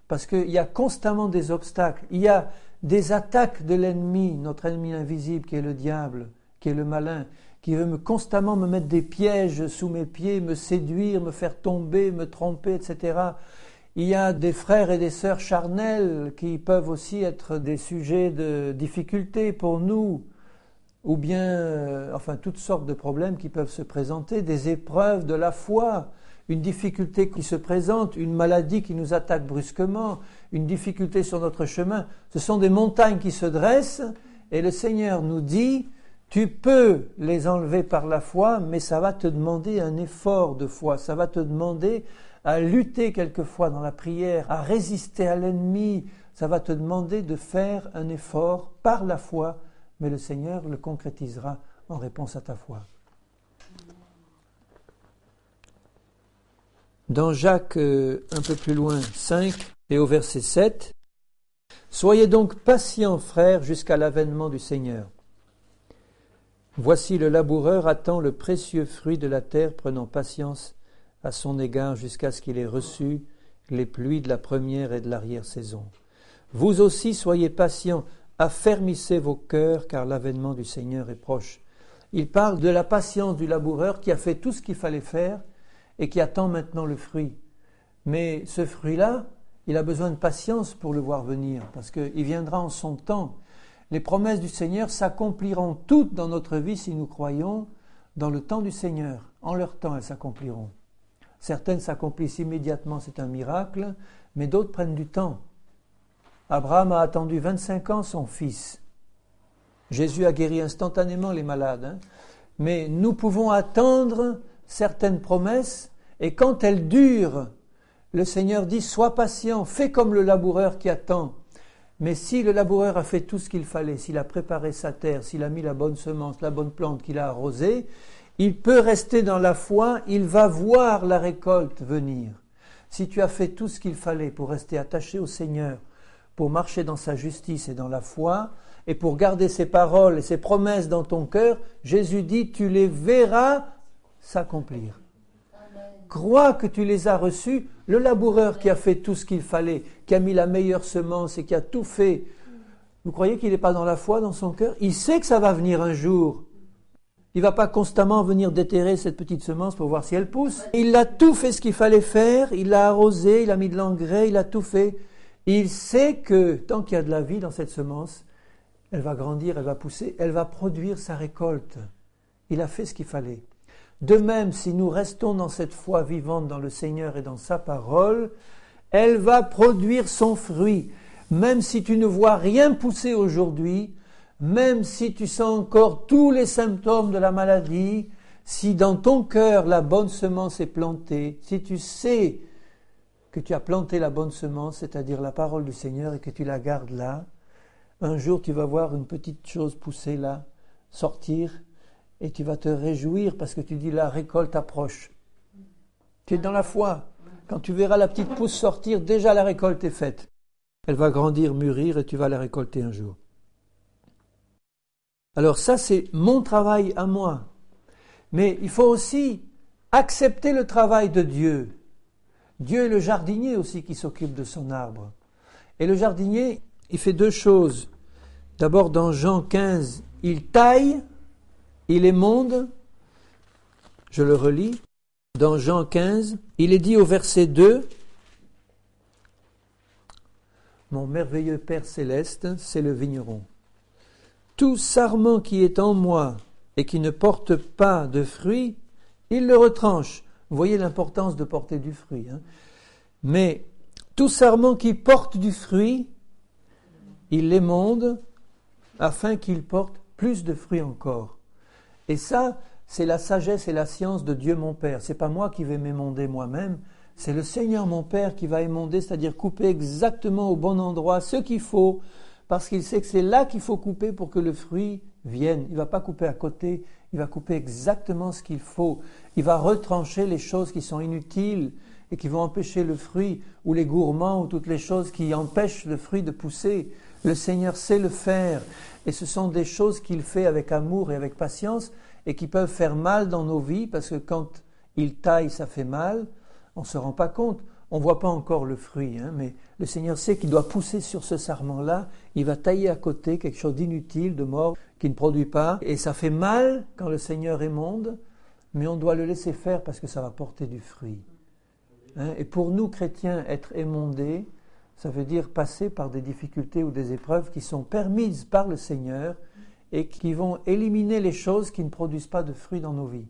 Speaker 1: Parce qu'il y a constamment des obstacles. Il y a des attaques de l'ennemi, notre ennemi invisible qui est le diable, qui est le malin, qui veut constamment me mettre des pièges sous mes pieds, me séduire, me faire tomber, me tromper, etc. Il y a des frères et des sœurs charnels qui peuvent aussi être des sujets de difficulté pour nous, ou bien, toutes sortes de problèmes qui peuvent se présenter, des épreuves de la foi, une difficulté qui se présente, une maladie qui nous attaque brusquement, une difficulté sur notre chemin. Ce sont des montagnes qui se dressent et le Seigneur nous dit, tu peux les enlever par la foi, mais ça va te demander un effort de foi, ça va te demander à lutter quelquefois dans la prière, à résister à l'ennemi, ça va te demander de faire un effort par la foi, mais le Seigneur le concrétisera en réponse à ta foi. Dans Jacques, un peu plus loin, 5 et au verset 7, Soyez donc patients, frères, jusqu'à l'avènement du Seigneur. Voici le laboureur attend le précieux fruit de la terre, prenant patience à son égard jusqu'à ce qu'il ait reçu les pluies de la première et de l'arrière-saison. Vous aussi soyez patients, affermissez vos cœurs, car l'avènement du Seigneur est proche. Il parle de la patience du laboureur qui a fait tout ce qu'il fallait faire et qui attend maintenant le fruit. Mais ce fruit-là, il a besoin de patience pour le voir venir, parce qu'il viendra en son temps. Les promesses du Seigneur s'accompliront toutes dans notre vie si nous croyons dans le temps du Seigneur. En leur temps, elles s'accompliront. Certaines s'accomplissent immédiatement, c'est un miracle, mais d'autres prennent du temps. Abraham a attendu 25 ans son fils. Jésus a guéri instantanément les malades. Mais nous pouvons attendre certaines promesses, et quand elles durent, le Seigneur dit « Sois patient, fais comme le laboureur qui attend ». Mais si le laboureur a fait tout ce qu'il fallait, s'il a préparé sa terre, s'il a mis la bonne semence, la bonne plante, qu'il a arrosée, il peut rester dans la foi, il va voir la récolte venir. Si tu as fait tout ce qu'il fallait pour rester attaché au Seigneur, pour marcher dans sa justice et dans la foi, et pour garder ses paroles et ses promesses dans ton cœur, Jésus dit, tu les verras s'accomplir. Crois que tu les as reçus. Le laboureur qui a fait tout ce qu'il fallait, qui a mis la meilleure semence et qui a tout fait, vous croyez qu'il n'est pas dans la foi, dans son cœur? Il sait que ça va venir un jour. Il ne va pas constamment venir déterrer cette petite semence pour voir si elle pousse. Il a tout fait ce qu'il fallait faire, il l'a arrosé, il a mis de l'engrais, il a tout fait. Il sait que tant qu'il y a de la vie dans cette semence, elle va grandir, elle va pousser, elle va produire sa récolte. Il a fait ce qu'il fallait. De même, si nous restons dans cette foi vivante dans le Seigneur et dans sa parole, elle va produire son fruit. Même si tu ne vois rien pousser aujourd'hui, même si tu sens encore tous les symptômes de la maladie, si dans ton cœur la bonne semence est plantée, si tu sais que tu as planté la bonne semence, c'est-à-dire la parole du Seigneur, et que tu la gardes là, un jour tu vas voir une petite chose pousser là, sortir, et tu vas te réjouir parce que tu dis la récolte approche. Tu es dans la foi. Quand tu verras la petite pousse sortir, déjà la récolte est faite. Elle va grandir, mûrir et tu vas la récolter un jour. Alors ça, c'est mon travail à moi. Mais il faut aussi accepter le travail de Dieu. Dieu est le jardinier aussi qui s'occupe de son arbre. Et le jardinier, il fait deux choses. D'abord, dans Jean 15, il taille, il émonde. Je le relis. Dans Jean 15, il est dit au verset 2, « Mon merveilleux Père céleste, c'est le vigneron. Tout sarment qui est en moi et qui ne porte pas de fruit, il le retranche. » Vous voyez l'importance de porter du fruit. Mais tout sarment qui porte du fruit, il l'émonde afin qu'il porte plus de fruits encore. Et ça, c'est la sagesse et la science de Dieu mon Père. C'est pas moi qui vais m'émonder moi-même, c'est le Seigneur mon Père qui va émonder, c'est-à-dire couper exactement au bon endroit ce qu'il faut, parce qu'il sait que c'est là qu'il faut couper pour que le fruit vienne. Il ne va pas couper à côté, il va couper exactement ce qu'il faut. Il va retrancher les choses qui sont inutiles et qui vont empêcher le fruit, ou les gourmands, ou toutes les choses qui empêchent le fruit de pousser. Le Seigneur sait le faire, et ce sont des choses qu'il fait avec amour et avec patience, et qui peuvent faire mal dans nos vies, parce que quand il taille, ça fait mal, on ne se rend pas compte, on ne voit pas encore le fruit, mais le Seigneur sait qu'il doit pousser sur ce sarment-là, il va tailler à côté quelque chose d'inutile, de mort, qui ne produit pas, et ça fait mal quand le Seigneur émonde, mais on doit le laisser faire parce que ça va porter du fruit. Et pour nous, chrétiens, être émondés, ça veut dire passer par des difficultés ou des épreuves qui sont permises par le Seigneur et qui vont éliminer les choses qui ne produisent pas de fruits dans nos vies.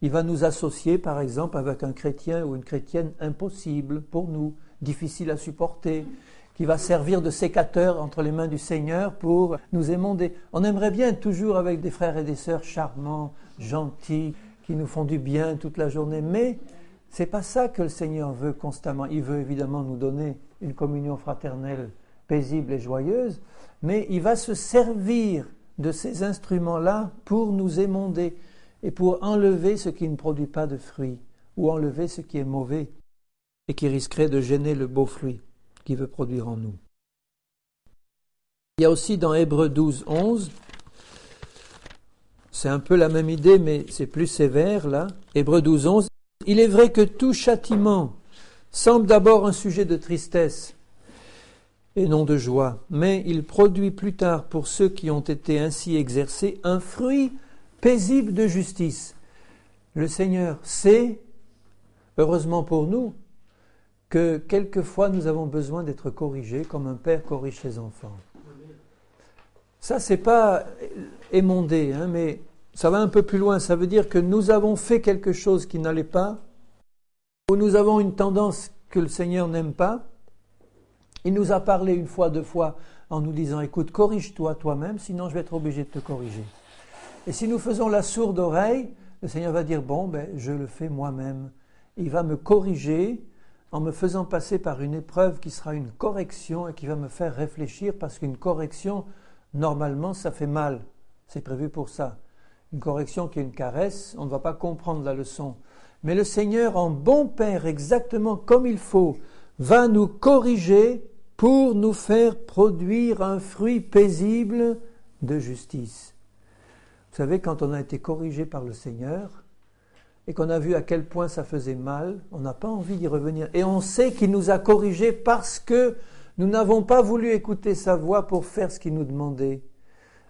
Speaker 1: Il va nous associer, par exemple, avec un chrétien ou une chrétienne impossible pour nous, difficile à supporter, qui va servir de sécateur entre les mains du Seigneur pour nous émonder. On aimerait bien être toujours avec des frères et des sœurs charmants, gentils, qui nous font du bien toute la journée, mais c'est pas ça que le Seigneur veut constamment. Il veut évidemment nous donner une communion fraternelle paisible et joyeuse, mais il va se servir de ces instruments-là pour nous émonder et pour enlever ce qui ne produit pas de fruits ou enlever ce qui est mauvais et qui risquerait de gêner le beau fruit qu'il veut produire en nous. Il y a aussi dans Hébreux 12, 11, c'est un peu la même idée, mais c'est plus sévère là. Hébreux 12, 11. Il est vrai que tout châtiment semble d'abord un sujet de tristesse et non de joie, mais il produit plus tard pour ceux qui ont été ainsi exercés un fruit paisible de justice. Le Seigneur sait, heureusement pour nous, que quelquefois nous avons besoin d'être corrigés comme un père corrige ses enfants. Ça, c'est pas émondé, mais ça va un peu plus loin. Ça veut dire que nous avons fait quelque chose qui n'allait pas, ou nous avons une tendance que le Seigneur n'aime pas. Il nous a parlé une fois, deux fois, en nous disant, écoute, corrige-toi toi-même, sinon je vais être obligé de te corriger. Et si nous faisons la sourde oreille, le Seigneur va dire, bon, je le fais moi-même. Il va me corriger en me faisant passer par une épreuve qui sera une correction et qui va me faire réfléchir, parce qu'une correction, normalement, ça fait mal. C'est prévu pour ça. Une correction qui est une caresse, on ne va pas comprendre la leçon. Mais le Seigneur, en bon Père, exactement comme il faut, va nous corriger pour nous faire produire un fruit paisible de justice. Vous savez, quand on a été corrigé par le Seigneur et qu'on a vu à quel point ça faisait mal, on n'a pas envie d'y revenir. Et on sait qu'il nous a corrigés parce que nous n'avons pas voulu écouter sa voix pour faire ce qu'il nous demandait.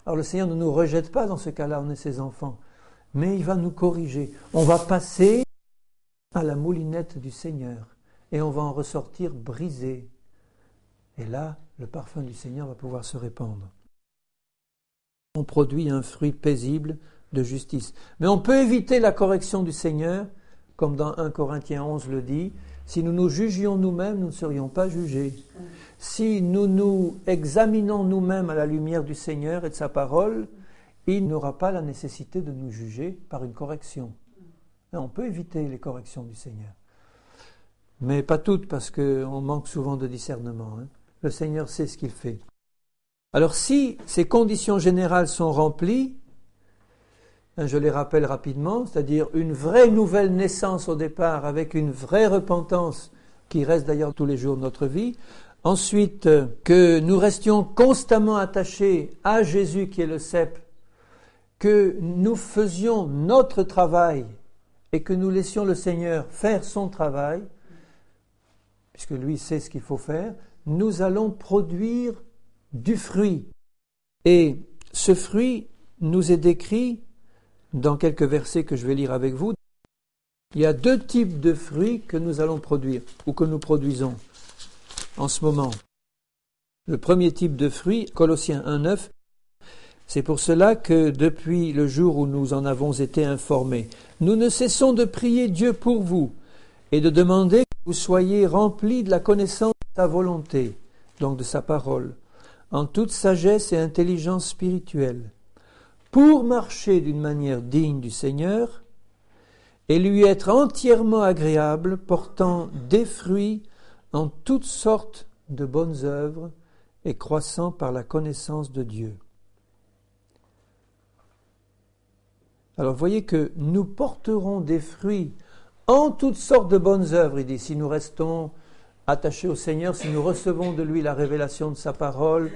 Speaker 1: Alors le Seigneur ne nous rejette pas dans ce cas-là, on est ses enfants. Mais il va nous corriger. On va passer à la moulinette du Seigneur et on va en ressortir brisé. Et là, le parfum du Seigneur va pouvoir se répandre. On produit un fruit paisible de justice. Mais on peut éviter la correction du Seigneur, comme dans 1 Corinthiens 11 le dit, si nous nous jugions nous-mêmes, nous ne serions pas jugés. Si nous nous examinons nous-mêmes à la lumière du Seigneur et de sa parole, il n'aura pas la nécessité de nous juger par une correction. On peut éviter les corrections du Seigneur. Mais pas toutes, parce qu'on manque souvent de discernement. Le Seigneur sait ce qu'il fait. Alors si ces conditions générales sont remplies, je les rappelle rapidement, c'est-à-dire une vraie nouvelle naissance au départ, avec une vraie repentance, qui reste d'ailleurs tous les jours de notre vie. Ensuite, que nous restions constamment attachés à Jésus qui est le cep, que nous faisions notre travail et que nous laissions le Seigneur faire son travail, puisque lui sait ce qu'il faut faire, nous allons produire du fruit. Et ce fruit nous est décrit dans quelques versets que je vais lire avec vous. Il y a deux types de fruits que nous allons produire, ou que nous produisons en ce moment. Le premier type de fruit, Colossiens 1,9, c'est pour cela que depuis le jour où nous en avons été informés, nous ne cessons de prier Dieu pour vous et de demander que vous soyez remplis de la connaissance de sa volonté, donc de sa parole, en toute sagesse et intelligence spirituelle, pour marcher d'une manière digne du Seigneur et lui être entièrement agréable, portant des fruits en toutes sortes de bonnes œuvres et croissant par la connaissance de Dieu. Alors voyez que nous porterons des fruits en toutes sortes de bonnes œuvres, il dit, si nous restons attachés au Seigneur, si nous recevons de lui la révélation de sa parole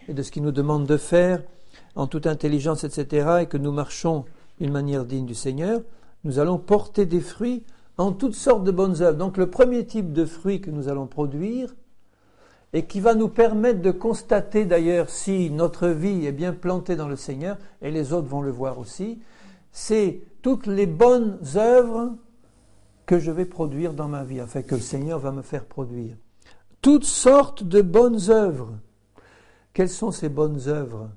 Speaker 1: et de ce qu'il nous demande de faire, en toute intelligence, etc., et que nous marchons d'une manière digne du Seigneur, nous allons porter des fruits en toutes sortes de bonnes œuvres. Donc le premier type de fruit que nous allons produire, et qui va nous permettre de constater d'ailleurs si notre vie est bien plantée dans le Seigneur, et les autres vont le voir aussi, c'est toutes les bonnes œuvres que je vais produire dans ma vie, afin que le Seigneur va me faire produire. Toutes sortes de bonnes œuvres. Quelles sont ces bonnes œuvres ?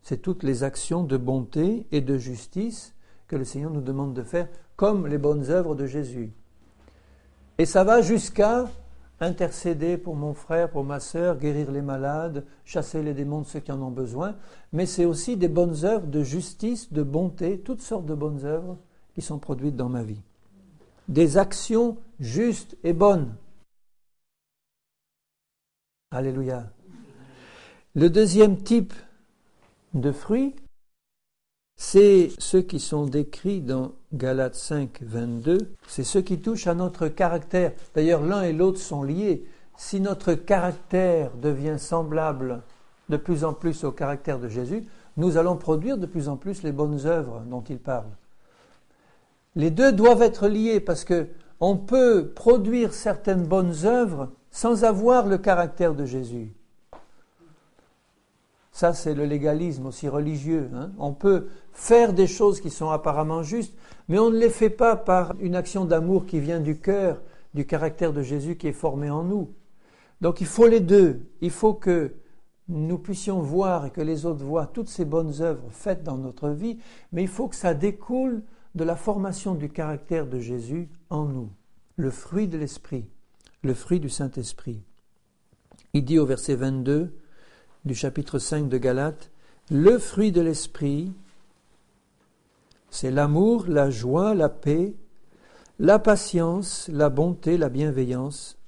Speaker 1: C'est toutes les actions de bonté et de justice que le Seigneur nous demande de faire, comme les bonnes œuvres de Jésus. Et ça va jusqu'à intercéder pour mon frère, pour ma sœur, guérir les malades, chasser les démons de ceux qui en ont besoin, mais c'est aussi des bonnes œuvres de justice, de bonté, toutes sortes de bonnes œuvres qui sont produites dans ma vie. Des actions justes et bonnes. Alléluia. Le deuxième type de fruits, c'est ceux qui sont décrits dans Galates 5, 22. C'est ceux qui touchent à notre caractère. D'ailleurs, l'un et l'autre sont liés. Si notre caractère devient semblable de plus en plus au caractère de Jésus, nous allons produire de plus en plus les bonnes œuvres dont il parle. Les deux doivent être liés parce que on peut produire certaines bonnes œuvres sans avoir le caractère de Jésus. Ça, c'est le légalisme aussi religieux. On peut faire des choses qui sont apparemment justes, mais on ne les fait pas par une action d'amour qui vient du cœur, du caractère de Jésus qui est formé en nous. Donc il faut les deux. Il faut que nous puissions voir et que les autres voient toutes ces bonnes œuvres faites dans notre vie, mais il faut que ça découle de la formation du caractère de Jésus en nous. Le fruit de l'Esprit, le fruit du Saint-Esprit. Il dit au verset 22 du chapitre 5 de Galates, le fruit de l'Esprit, c'est l'amour, la joie, la paix, la patience, la bonté, la bienveillance,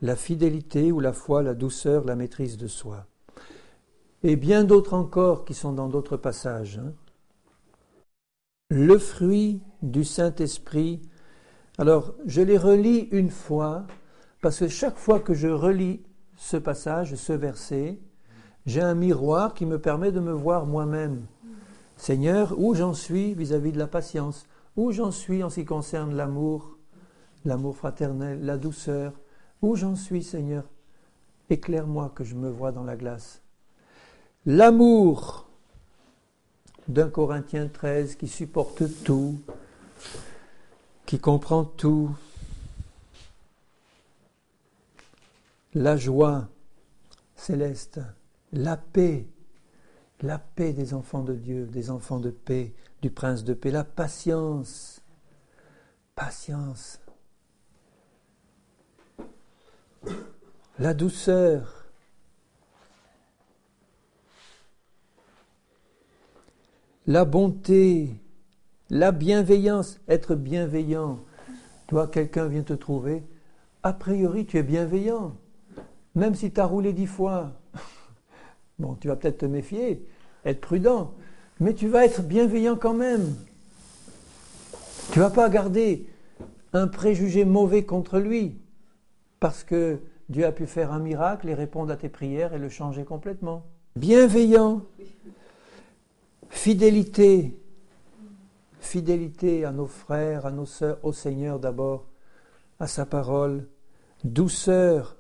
Speaker 1: la fidélité ou la foi, la douceur, la maîtrise de soi. Et bien d'autres encore qui sont dans d'autres passages. Le fruit du Saint-Esprit. Alors, je les relis une fois, parce que chaque fois que je relis ce passage, ce verset, j'ai un miroir qui me permet de me voir moi-même. Seigneur, où j'en suis vis-à-vis de la patience, où j'en suis en ce qui concerne l'amour fraternel, la douceur, où j'en suis, Seigneur, éclaire-moi que je me vois dans la glace. L'amour, d'un Corinthiens 13, qui supporte tout, qui comprend tout. La joie céleste, la paix des enfants de Dieu, des enfants de paix, du prince de paix, la patience, la douceur, la bonté, la bienveillance, être bienveillant. Toi, quelqu'un vient te trouver, a priori tu es bienveillant, même si tu as roulé 10 fois. Bon, tu vas peut-être te méfier, être prudent, mais tu vas être bienveillant quand même. Tu ne vas pas garder un préjugé mauvais contre lui, parce que Dieu a pu faire un miracle et répondre à tes prières et le changer complètement. Bienveillant, fidélité à nos frères, à nos sœurs, au Seigneur d'abord, à sa parole, douceur,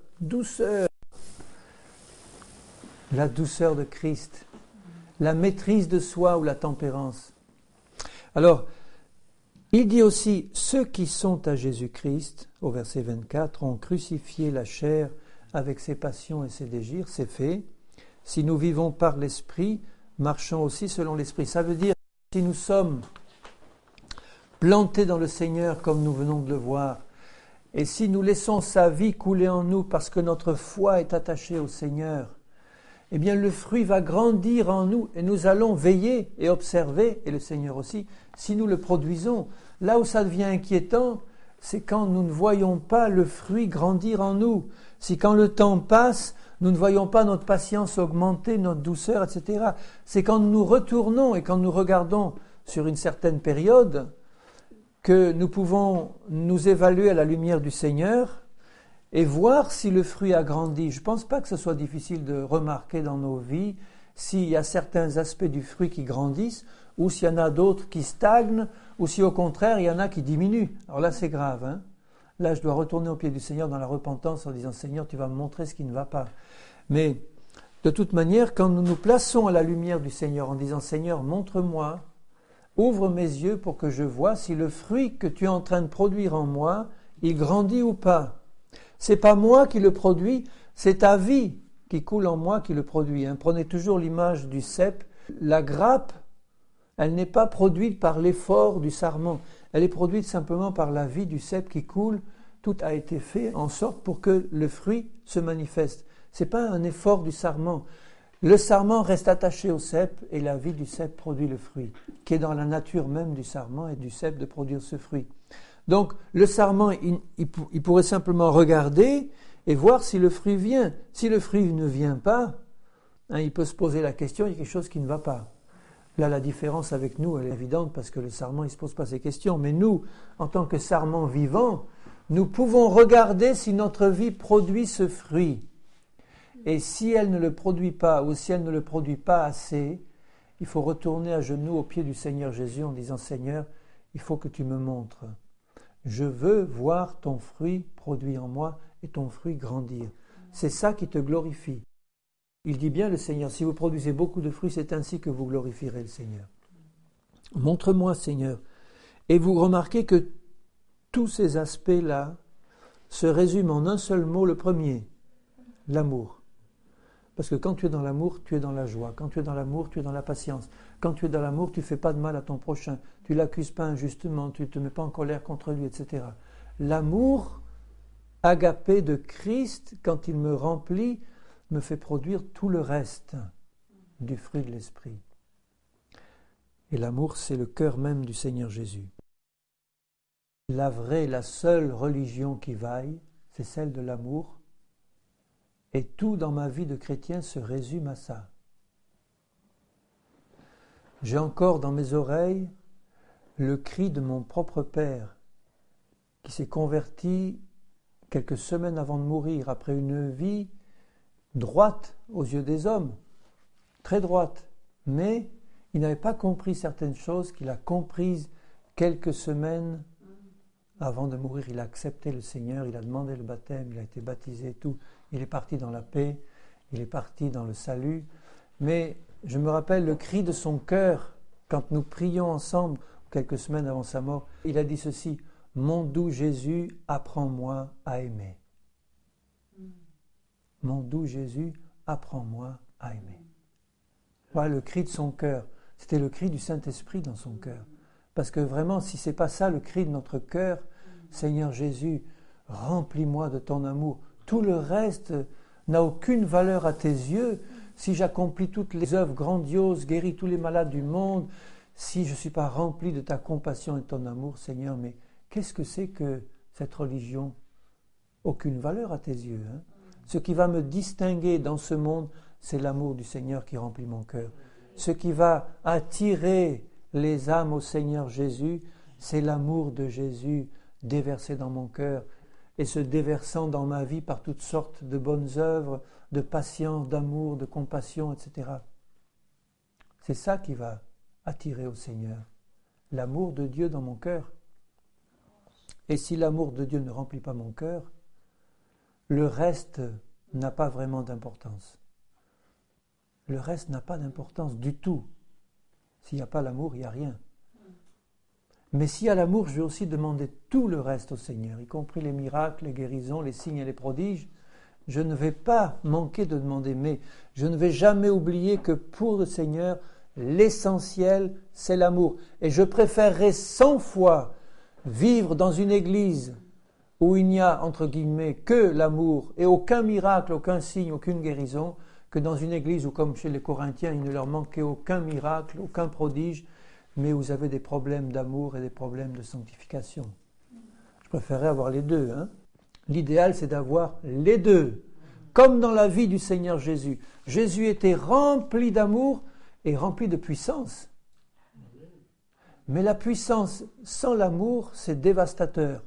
Speaker 1: la douceur de Christ, la maîtrise de soi ou la tempérance. Alors, il dit aussi, ceux qui sont à Jésus-Christ, au verset 24, ont crucifié la chair avec ses passions et ses désirs, c'est fait. Si nous vivons par l'Esprit, marchons aussi selon l'Esprit. Ça veut dire, si nous sommes plantés dans le Seigneur comme nous venons de le voir, et si nous laissons sa vie couler en nous parce que notre foi est attachée au Seigneur, eh bien le fruit va grandir en nous et nous allons veiller et observer, et le Seigneur aussi, si nous le produisons. Là où ça devient inquiétant, c'est quand nous ne voyons pas le fruit grandir en nous. Si quand le temps passe, nous ne voyons pas notre patience augmenter, notre douceur, etc. C'est quand nous retournons et quand nous regardons sur une certaine période que nous pouvons nous évaluer à la lumière du Seigneur et voir si le fruit a grandi. Je ne pense pas que ce soit difficile de remarquer dans nos vies s'il y a certains aspects du fruit qui grandissent ou s'il y en a d'autres qui stagnent ou si au contraire il y en a qui diminuent. Alors là c'est grave. Là je dois retourner au pied du Seigneur dans la repentance en disant Seigneur tu vas me montrer ce qui ne va pas. Mais de toute manière quand nous nous plaçons à la lumière du Seigneur en disant Seigneur montre-moi, ouvre mes yeux pour que je vois si le fruit que tu es en train de produire en moi il grandit ou pas. C'est pas moi qui le produis, c'est ta vie qui coule en moi qui le produit. Prenez toujours l'image du cep. La grappe, elle n'est pas produite par l'effort du sarment. Elle est produite simplement par la vie du cep qui coule. Tout a été fait en sorte pour que le fruit se manifeste. C'est pas un effort du sarment. Le sarment reste attaché au cep et la vie du cep produit le fruit, qui est dans la nature même du sarment et du cep de produire ce fruit. Donc, le sarment, il pourrait simplement regarder et voir si le fruit vient. Si le fruit ne vient pas, il peut se poser la question, il y a quelque chose qui ne va pas. Là, la différence avec nous, elle est évidente parce que le sarment, il ne se pose pas ces questions. Mais nous, en tant que sarment vivant, nous pouvons regarder si notre vie produit ce fruit. Et si elle ne le produit pas, ou si elle ne le produit pas assez, il faut retourner à genoux au pied du Seigneur Jésus en disant « Seigneur, il faut que tu me montres. Je veux voir ton fruit produit en moi et ton fruit grandir. C'est ça qui te glorifie. » Il dit bien le Seigneur, si vous produisez beaucoup de fruits, c'est ainsi que vous glorifierez le Seigneur. Montre-moi, Seigneur. Et vous remarquez que tous ces aspects-là se résument en un seul mot, le premier, l'amour. Parce que quand tu es dans l'amour, tu es dans la joie. Quand tu es dans l'amour, tu es dans la patience. Quand tu es dans l'amour, tu ne fais pas de mal à ton prochain. Tu ne l'accuses pas injustement, tu ne te mets pas en colère contre lui, etc. L'amour agapé de Christ, quand il me remplit, me fait produire tout le reste du fruit de l'esprit. Et l'amour, c'est le cœur même du Seigneur Jésus. La vraie, la seule religion qui vaille, c'est celle de l'amour. Et tout dans ma vie de chrétien se résume à ça. J'ai encore dans mes oreilles le cri de mon propre père qui s'est converti quelques semaines avant de mourir, après une vie droite aux yeux des hommes, très droite, mais il n'avait pas compris certaines choses qu'il a comprises quelques semaines avant de mourir. Il a accepté le Seigneur, il a demandé le baptême, il a été baptisé et tout. Il est parti dans la paix, il est parti dans le salut. Mais je me rappelle le cri de son cœur quand nous prions ensemble quelques semaines avant sa mort. Il a dit ceci, « Mon doux Jésus, apprends-moi à aimer. » Mon doux Jésus, apprends-moi à aimer. Voilà le cri de son cœur. C'était le cri du Saint-Esprit dans son cœur. Parce que vraiment, si ce n'est pas ça le cri de notre cœur, Seigneur Jésus, remplis-moi de ton amour. Tout le reste n'a aucune valeur à tes yeux. Si j'accomplis toutes les œuvres grandioses, guéris tous les malades du monde, si je ne suis pas rempli de ta compassion et de ton amour, Seigneur, mais qu'est-ce que c'est que cette religion? Aucune valeur à tes yeux. Hein? Ce qui va me distinguer dans ce monde, c'est l'amour du Seigneur qui remplit mon cœur. Ce qui va attirer les âmes au Seigneur Jésus, c'est l'amour de Jésus déversé dans mon cœur et se déversant dans ma vie par toutes sortes de bonnes œuvres, de patience, d'amour, de compassion, etc. C'est ça qui va attirer au Seigneur, l'amour de Dieu dans mon cœur. Et si l'amour de Dieu ne remplit pas mon cœur, le reste n'a pas vraiment d'importance. Le reste n'a pas d'importance du tout. S'il n'y a pas l'amour, il n'y a rien. Mais s'il y a l'amour, je vais aussi demander tout le reste au Seigneur, y compris les miracles, les guérisons, les signes et les prodiges. Je ne vais pas manquer de demander, mais je ne vais jamais oublier que pour le Seigneur, l'essentiel, c'est l'amour. Et je préférerais 100 fois vivre dans une église où il n'y a, entre guillemets, que l'amour et aucun miracle, aucun signe, aucune guérison, que dans une église où, comme chez les Corinthiens, il ne leur manquait aucun miracle, aucun prodige, mais où vous avez des problèmes d'amour et des problèmes de sanctification. Je préférerais avoir les deux. Hein. L'idéal, c'est d'avoir les deux. Comme dans la vie du Seigneur Jésus. Jésus était rempli d'amour et rempli de puissance. Mais la puissance sans l'amour, c'est dévastateur.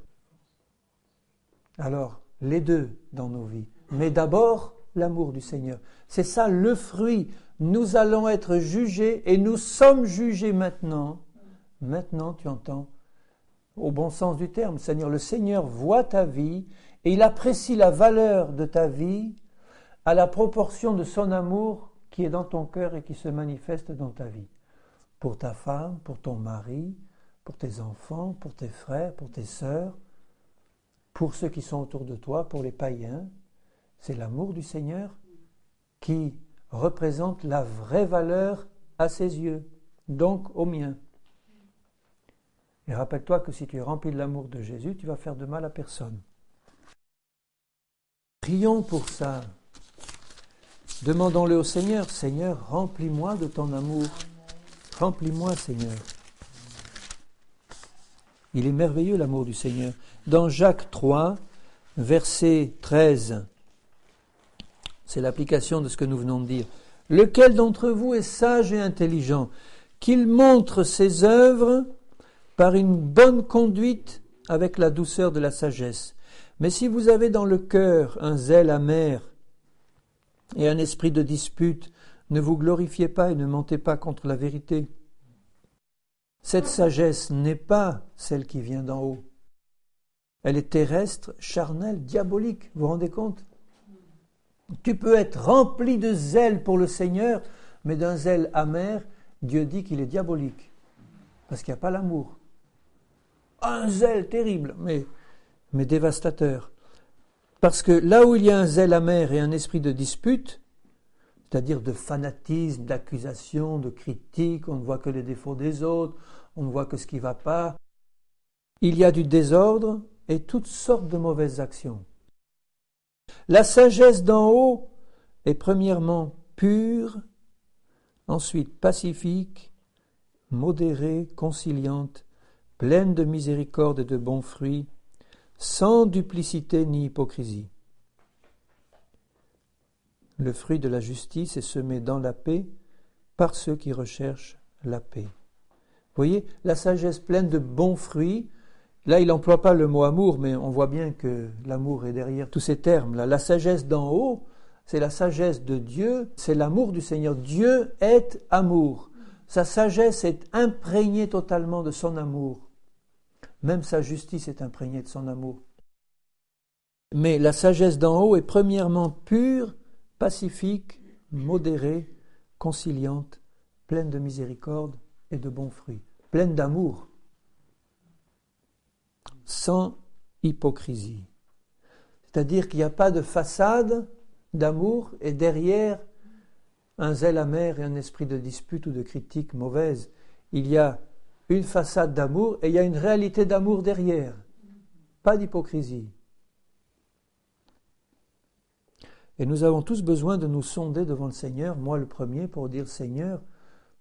Speaker 1: Alors, les deux dans nos vies. Mais d'abord, l'amour du Seigneur. C'est ça le fruit. Nous allons être jugés et nous sommes jugés maintenant. Maintenant, tu entends, au bon sens du terme, Seigneur, le Seigneur voit ta vie et il apprécie la valeur de ta vie à la proportion de son amour qui est dans ton cœur et qui se manifeste dans ta vie. Pour ta femme, pour ton mari, pour tes enfants, pour tes frères, pour tes sœurs, pour ceux qui sont autour de toi, pour les païens. C'est l'amour du Seigneur qui représente la vraie valeur à ses yeux, donc au mien. Et rappelle-toi que si tu es rempli de l'amour de Jésus, tu vas faire de mal à personne. Prions pour ça. Demandons-le au Seigneur. Seigneur, remplis-moi de ton amour. Remplis-moi, Seigneur. Il est merveilleux l'amour du Seigneur. Dans Jacques 3, verset 13, c'est l'application de ce que nous venons de dire. Lequel d'entre vous est sage et intelligent, qu'il montre ses œuvres par une bonne conduite avec la douceur de la sagesse. Mais si vous avez dans le cœur un zèle amer et un esprit de dispute. Ne vous glorifiez pas et ne mentez pas contre la vérité. Cette sagesse n'est pas celle qui vient d'en haut. Elle est terrestre, charnelle, diabolique. Vous vous rendez compte? Tu peux être rempli de zèle pour le Seigneur, mais d'un zèle amer, Dieu dit qu'il est diabolique. Parce qu'il n'y a pas l'amour. Un zèle terrible, mais dévastateur. Parce que là où il y a un zèle amer et un esprit de dispute, c'est-à-dire de fanatisme, d'accusation, de critique, on ne voit que les défauts des autres, on ne voit que ce qui ne va pas, il y a du désordre et toutes sortes de mauvaises actions. La sagesse d'en haut est premièrement pure, ensuite pacifique, modérée, conciliante, pleine de miséricorde et de bons fruits, sans duplicité ni hypocrisie. Le fruit de la justice est semé dans la paix par ceux qui recherchent la paix. Vous voyez, la sagesse pleine de bons fruits, là il n'emploie pas le mot amour, mais on voit bien que l'amour est derrière tous ces termes-là. La sagesse d'en haut, c'est la sagesse de Dieu, c'est l'amour du Seigneur. Dieu est amour. Sa sagesse est imprégnée totalement de son amour. Même sa justice est imprégnée de son amour. Mais la sagesse d'en haut est premièrement pure, pacifique, modérée, conciliante, pleine de miséricorde et de bons fruits, pleine d'amour, sans hypocrisie. C'est-à-dire qu'il n'y a pas de façade d'amour et derrière un zèle amer et un esprit de dispute ou de critique mauvaise. Il y a une façade d'amour et il y a une réalité d'amour derrière. Pas d'hypocrisie. Et nous avons tous besoin de nous sonder devant le Seigneur, moi le premier, pour dire « Seigneur,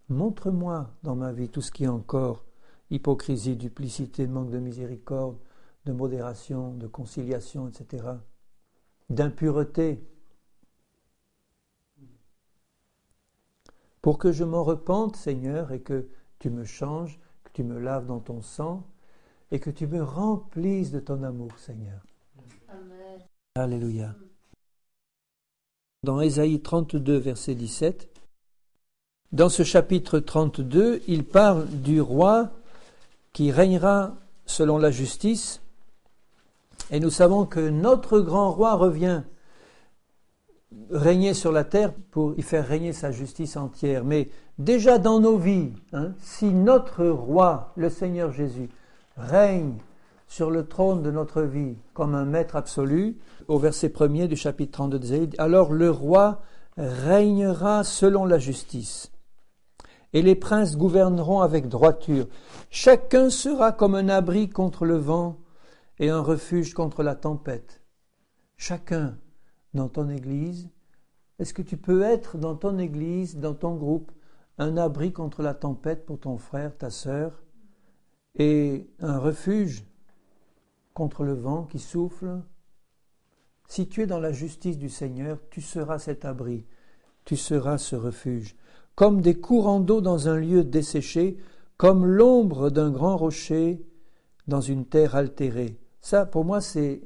Speaker 1: montre-moi dans ma vie tout ce qui est encore hypocrisie, duplicité, manque de miséricorde, de modération, de conciliation, etc. D'impureté. Pour que je m'en repente, Seigneur, et que tu me changes, que tu me laves dans ton sang, et que tu me remplisses de ton amour, Seigneur. » Amen. Alléluia. Dans Ésaïe 32, verset 17, dans ce chapitre 32, il parle du roi qui régnera selon la justice. Et nous savons que notre grand roi revient régner sur la terre pour y faire régner sa justice entière. Mais déjà dans nos vies, si notre roi, le Seigneur Jésus, règne sur le trône de notre vie comme un maître absolu, au verset 1er du chapitre 32 d'Ésaïe, alors le roi régnera selon la justice, et les princes gouverneront avec droiture. Chacun sera comme un abri contre le vent et un refuge contre la tempête. Chacun dans ton église, est-ce que tu peux être dans ton église, dans ton groupe, un abri contre la tempête pour ton frère, ta sœur, et un refuge contre le vent qui souffle? Si tu es dans la justice du Seigneur, tu seras cet abri, tu seras ce refuge. Comme des courants d'eau dans un lieu desséché, comme l'ombre d'un grand rocher dans une terre altérée. Ça, pour moi, c'est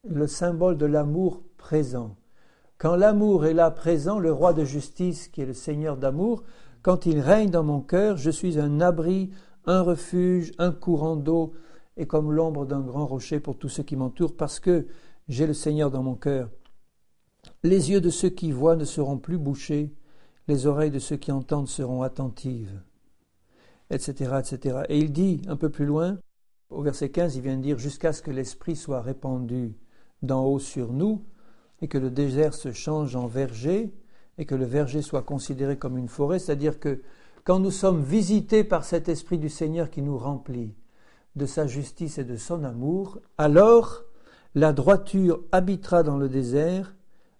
Speaker 1: le symbole de l'amour présent. Quand l'amour est là présent, le roi de justice, qui est le Seigneur d'amour, quand il règne dans mon cœur, je suis un abri, un refuge, un courant d'eau, et comme l'ombre d'un grand rocher pour tous ceux qui m'entourent, parce que j'ai le Seigneur dans mon cœur. Les yeux de ceux qui voient ne seront plus bouchés, les oreilles de ceux qui entendent seront attentives, etc., etc. Et il dit un peu plus loin, au verset 15, il vient de dire « Jusqu'à ce que l'Esprit soit répandu d'en haut sur nous, et que le désert se change en verger, et que le verger soit considéré comme une forêt », c'est-à-dire que quand nous sommes visités par cet Esprit du Seigneur qui nous remplit de sa justice et de son amour, alors la droiture habitera dans le désert,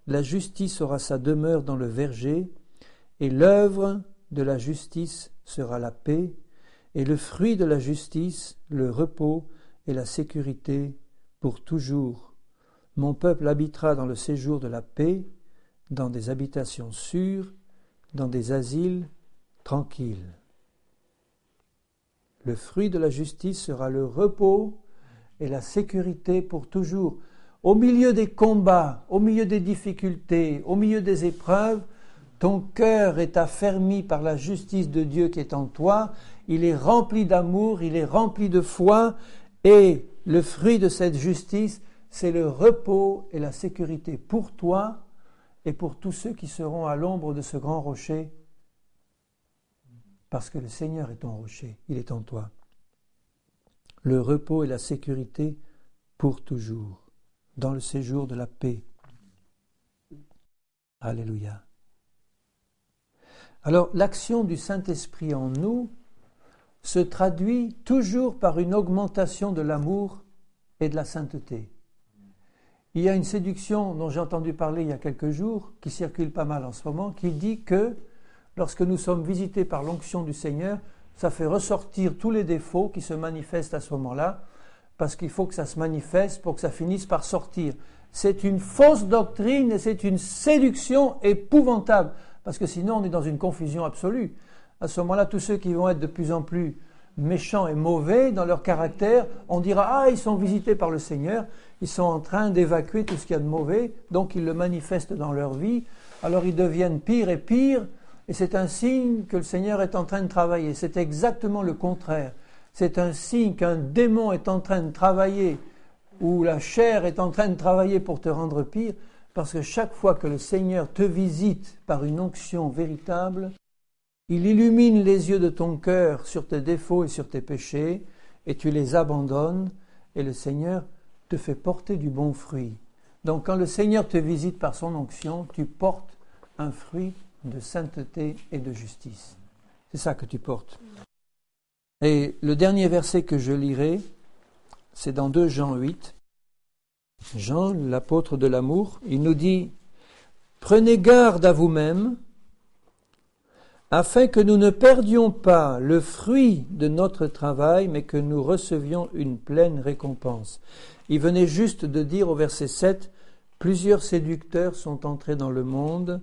Speaker 1: la justice aura sa demeure dans le verger, et l'œuvre de la justice sera la paix, et le fruit de la justice, le repos et la sécurité pour toujours. Mon peuple habitera dans le séjour de la paix, dans des habitations sûres, dans des asiles tranquilles. Le fruit de la justice sera le repos et la sécurité pour toujours. au milieu des combats, au milieu des difficultés, au milieu des épreuves, ton cœur est affermi par la justice de Dieu qui est en toi, il est rempli d'amour, il est rempli de foi, et le fruit de cette justice, c'est le repos et la sécurité pour toi et pour tous ceux qui seront à l'ombre de ce grand rocher, parce que le Seigneur est ton rocher, il est en toi. Le repos et la sécurité pour toujours, dans le séjour de la paix. Alléluia. Alors, l'action du Saint-Esprit en nous se traduit toujours par une augmentation de l'amour et de la sainteté. Il y a une séduction dont j'ai entendu parler il y a quelques jours, qui circule pas mal en ce moment, qui dit que lorsque nous sommes visités par l'onction du Seigneur, ça fait ressortir tous les défauts qui se manifestent à ce moment-là, parce qu'il faut que ça se manifeste pour que ça finisse par sortir. C'est une fausse doctrine et c'est une séduction épouvantable, parce que sinon on est dans une confusion absolue. À ce moment-là, tous ceux qui vont être de plus en plus méchants et mauvais dans leur caractère, on dira « Ah, ils sont visités par le Seigneur, ils sont en train d'évacuer tout ce qu'il y a de mauvais, donc ils le manifestent dans leur vie, alors ils deviennent pire et pire, et c'est un signe que le Seigneur est en train de travailler. » C'est exactement le contraire. C'est un signe qu'un démon est en train de travailler, ou la chair est en train de travailler pour te rendre pire, parce que chaque fois que le Seigneur te visite par une onction véritable, il illumine les yeux de ton cœur sur tes défauts et sur tes péchés, et tu les abandonnes, et le Seigneur te fait porter du bon fruit. Donc quand le Seigneur te visite par son onction, tu portes un fruit de sainteté et de justice. C'est ça que tu portes. Et le dernier verset que je lirai, c'est dans 2 Jean 8. Jean, l'apôtre de l'amour, il nous dit « Prenez garde à vous-même, afin que nous ne perdions pas le fruit de notre travail, mais que nous recevions une pleine récompense. » Il venait juste de dire au verset 7, « Plusieurs séducteurs sont entrés dans le monde,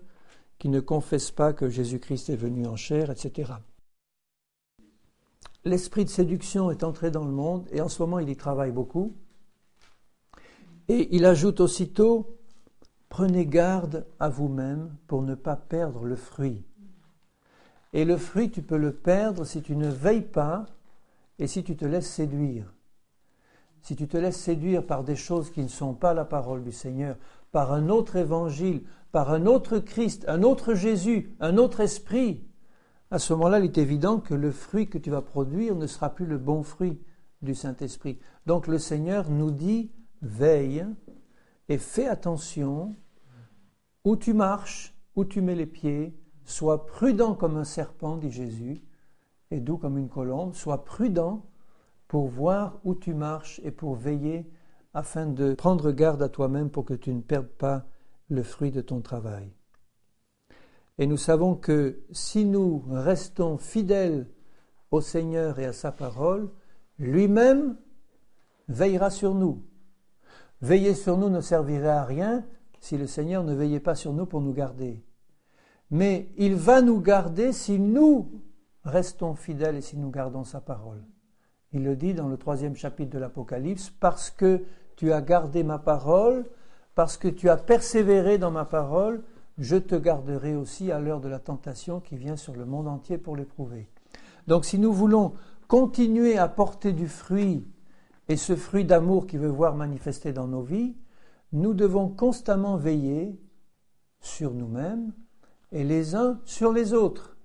Speaker 1: qui ne confessent pas que Jésus-Christ est venu en chair, etc. » L'esprit de séduction est entré dans le monde, et en ce moment il y travaille beaucoup. Et il ajoute aussitôt, « Prenez garde à vous-même pour ne pas perdre le fruit. » Et le fruit, tu peux le perdre si tu ne veilles pas et si tu te laisses séduire. Si tu te laisses séduire par des choses qui ne sont pas la parole du Seigneur, par un autre évangile, par un autre Christ, un autre Jésus, un autre esprit, à ce moment-là, il est évident que le fruit que tu vas produire ne sera plus le bon fruit du Saint-Esprit. Donc le Seigneur nous dit, veille et fais attention où tu marches, où tu mets les pieds, sois prudent comme un serpent, dit Jésus, et doux comme une colombe, sois prudent pour voir où tu marches et pour veiller afin de prendre garde à toi-même pour que tu ne perdes pas le fruit de ton travail. Et nous savons que si nous restons fidèles au Seigneur et à sa parole, lui-même veillera sur nous. Veiller sur nous ne servirait à rien si le Seigneur ne veillait pas sur nous pour nous garder. Mais il va nous garder si nous restons fidèles et si nous gardons sa parole. Il le dit dans le 3e chapitre de l'Apocalypse, « Parce que tu as gardé ma parole, parce que tu as persévéré dans ma parole, je te garderai aussi à l'heure de la tentation qui vient sur le monde entier pour l'éprouver. » Donc si nous voulons continuer à porter du fruit, et ce fruit d'amour qu'il veut voir manifester dans nos vies, nous devons constamment veiller sur nous-mêmes et les uns sur les autres.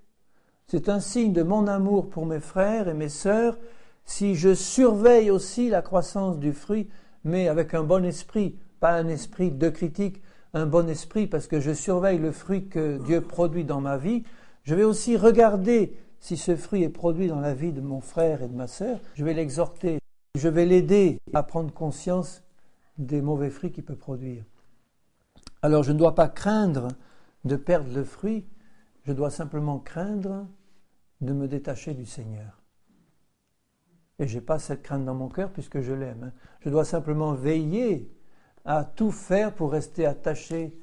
Speaker 1: C'est un signe de mon amour pour mes frères et mes sœurs si je surveille aussi la croissance du fruit, mais avec un bon esprit, pas un esprit de critique, un bon esprit parce que je surveille le fruit que Dieu produit dans ma vie. Je vais aussi regarder si ce fruit est produit dans la vie de mon frère et de ma sœur. Je vais l'exhorter, je vais l'aider à prendre conscience des mauvais fruits qu'il peut produire. Alors je ne dois pas craindre de perdre le fruit, je dois simplement craindre de me détacher du Seigneur. Et je n'ai pas cette crainte dans mon cœur puisque je l'aime. Je dois simplement veiller à tout faire pour rester attaché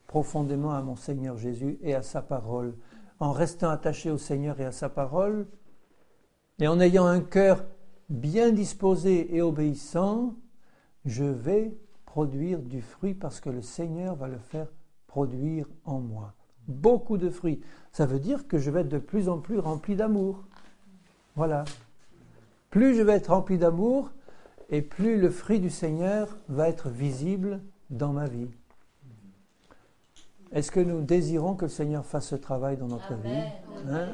Speaker 1: profondément à mon Seigneur Jésus et à sa parole. En restant attaché au Seigneur et à sa parole, et en ayant un cœur bien disposé et obéissant, je vais produire du fruit parce que le Seigneur va le faire produire en moi. Beaucoup de fruits. Ça veut dire que je vais être de plus en plus rempli d'amour. Voilà. Plus je vais être rempli d'amour, et plus le fruit du Seigneur va être visible dans ma vie. Est-ce que nous désirons que le Seigneur fasse ce travail dans notre vie?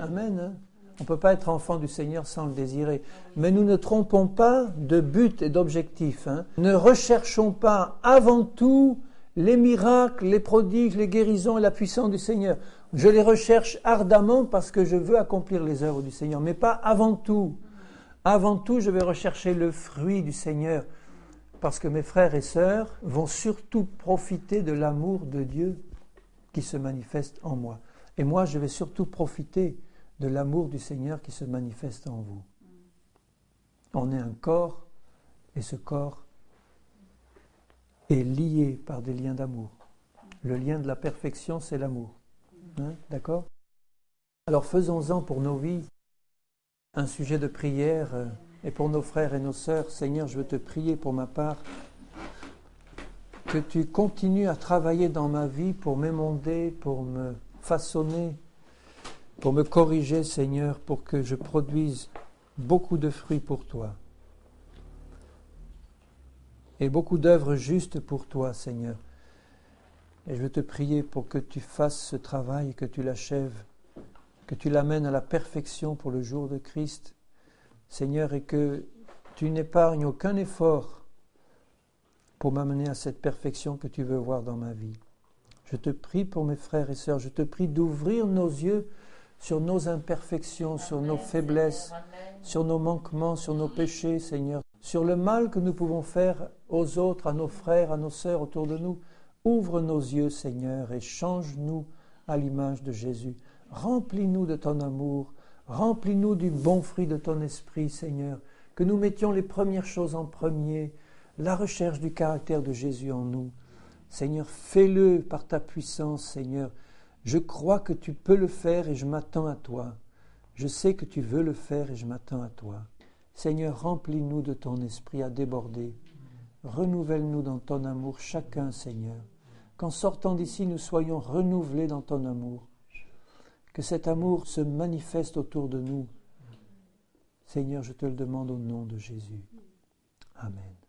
Speaker 1: Amen. Hein? On ne peut pas être enfant du Seigneur sans le désirer. Mais nous ne trompons pas de but et d'objectif. Hein? Ne recherchons pas avant tout les miracles, les prodiges, les guérisons et la puissance du Seigneur. Je les recherche ardemment parce que je veux accomplir les œuvres du Seigneur, mais pas avant tout. Avant tout, je vais rechercher le fruit du Seigneur parce que mes frères et sœurs vont surtout profiter de l'amour de Dieu qui se manifeste en moi. Et moi, je vais surtout profiter de l'amour du Seigneur qui se manifeste en vous. On est un corps et ce corps est lié par des liens d'amour. Le lien de la perfection, c'est l'amour. Hein, d'accord? Alors faisons-en pour nos vies un sujet de prière et pour nos frères et nos sœurs. Seigneur, je veux te prier pour ma part que tu continues à travailler dans ma vie pour m'émonder, pour me façonner, pour me corriger, Seigneur, pour que je produise beaucoup de fruits pour toi et beaucoup d'œuvres justes pour toi, Seigneur. Et je veux te prier pour que tu fasses ce travail, que tu l'achèves, que tu l'amènes à la perfection pour le jour de Christ, Seigneur, et que tu n'épargnes aucun effort pour m'amener à cette perfection que tu veux voir dans ma vie. Je te prie pour mes frères et sœurs, je te prie d'ouvrir nos yeux sur nos imperfections, sur nos faiblesses, sur nos manquements, sur nos péchés, Seigneur, sur le mal que nous pouvons faire aux autres, à nos frères, à nos sœurs autour de nous. Ouvre nos yeux, Seigneur, et change-nous à l'image de Jésus. Remplis-nous de ton amour, remplis-nous du bon fruit de ton esprit, Seigneur, que nous mettions les premières choses en premier, la recherche du caractère de Jésus en nous. Seigneur, fais-le par ta puissance, Seigneur. Je crois que tu peux le faire et je m'attends à toi. Je sais que tu veux le faire et je m'attends à toi. Seigneur, remplis-nous de ton esprit à déborder. Renouvelle-nous dans ton amour chacun, Seigneur. Qu'en sortant d'ici, nous soyons renouvelés dans ton amour. Que cet amour se manifeste autour de nous. Seigneur, je te le demande au nom de Jésus. Amen.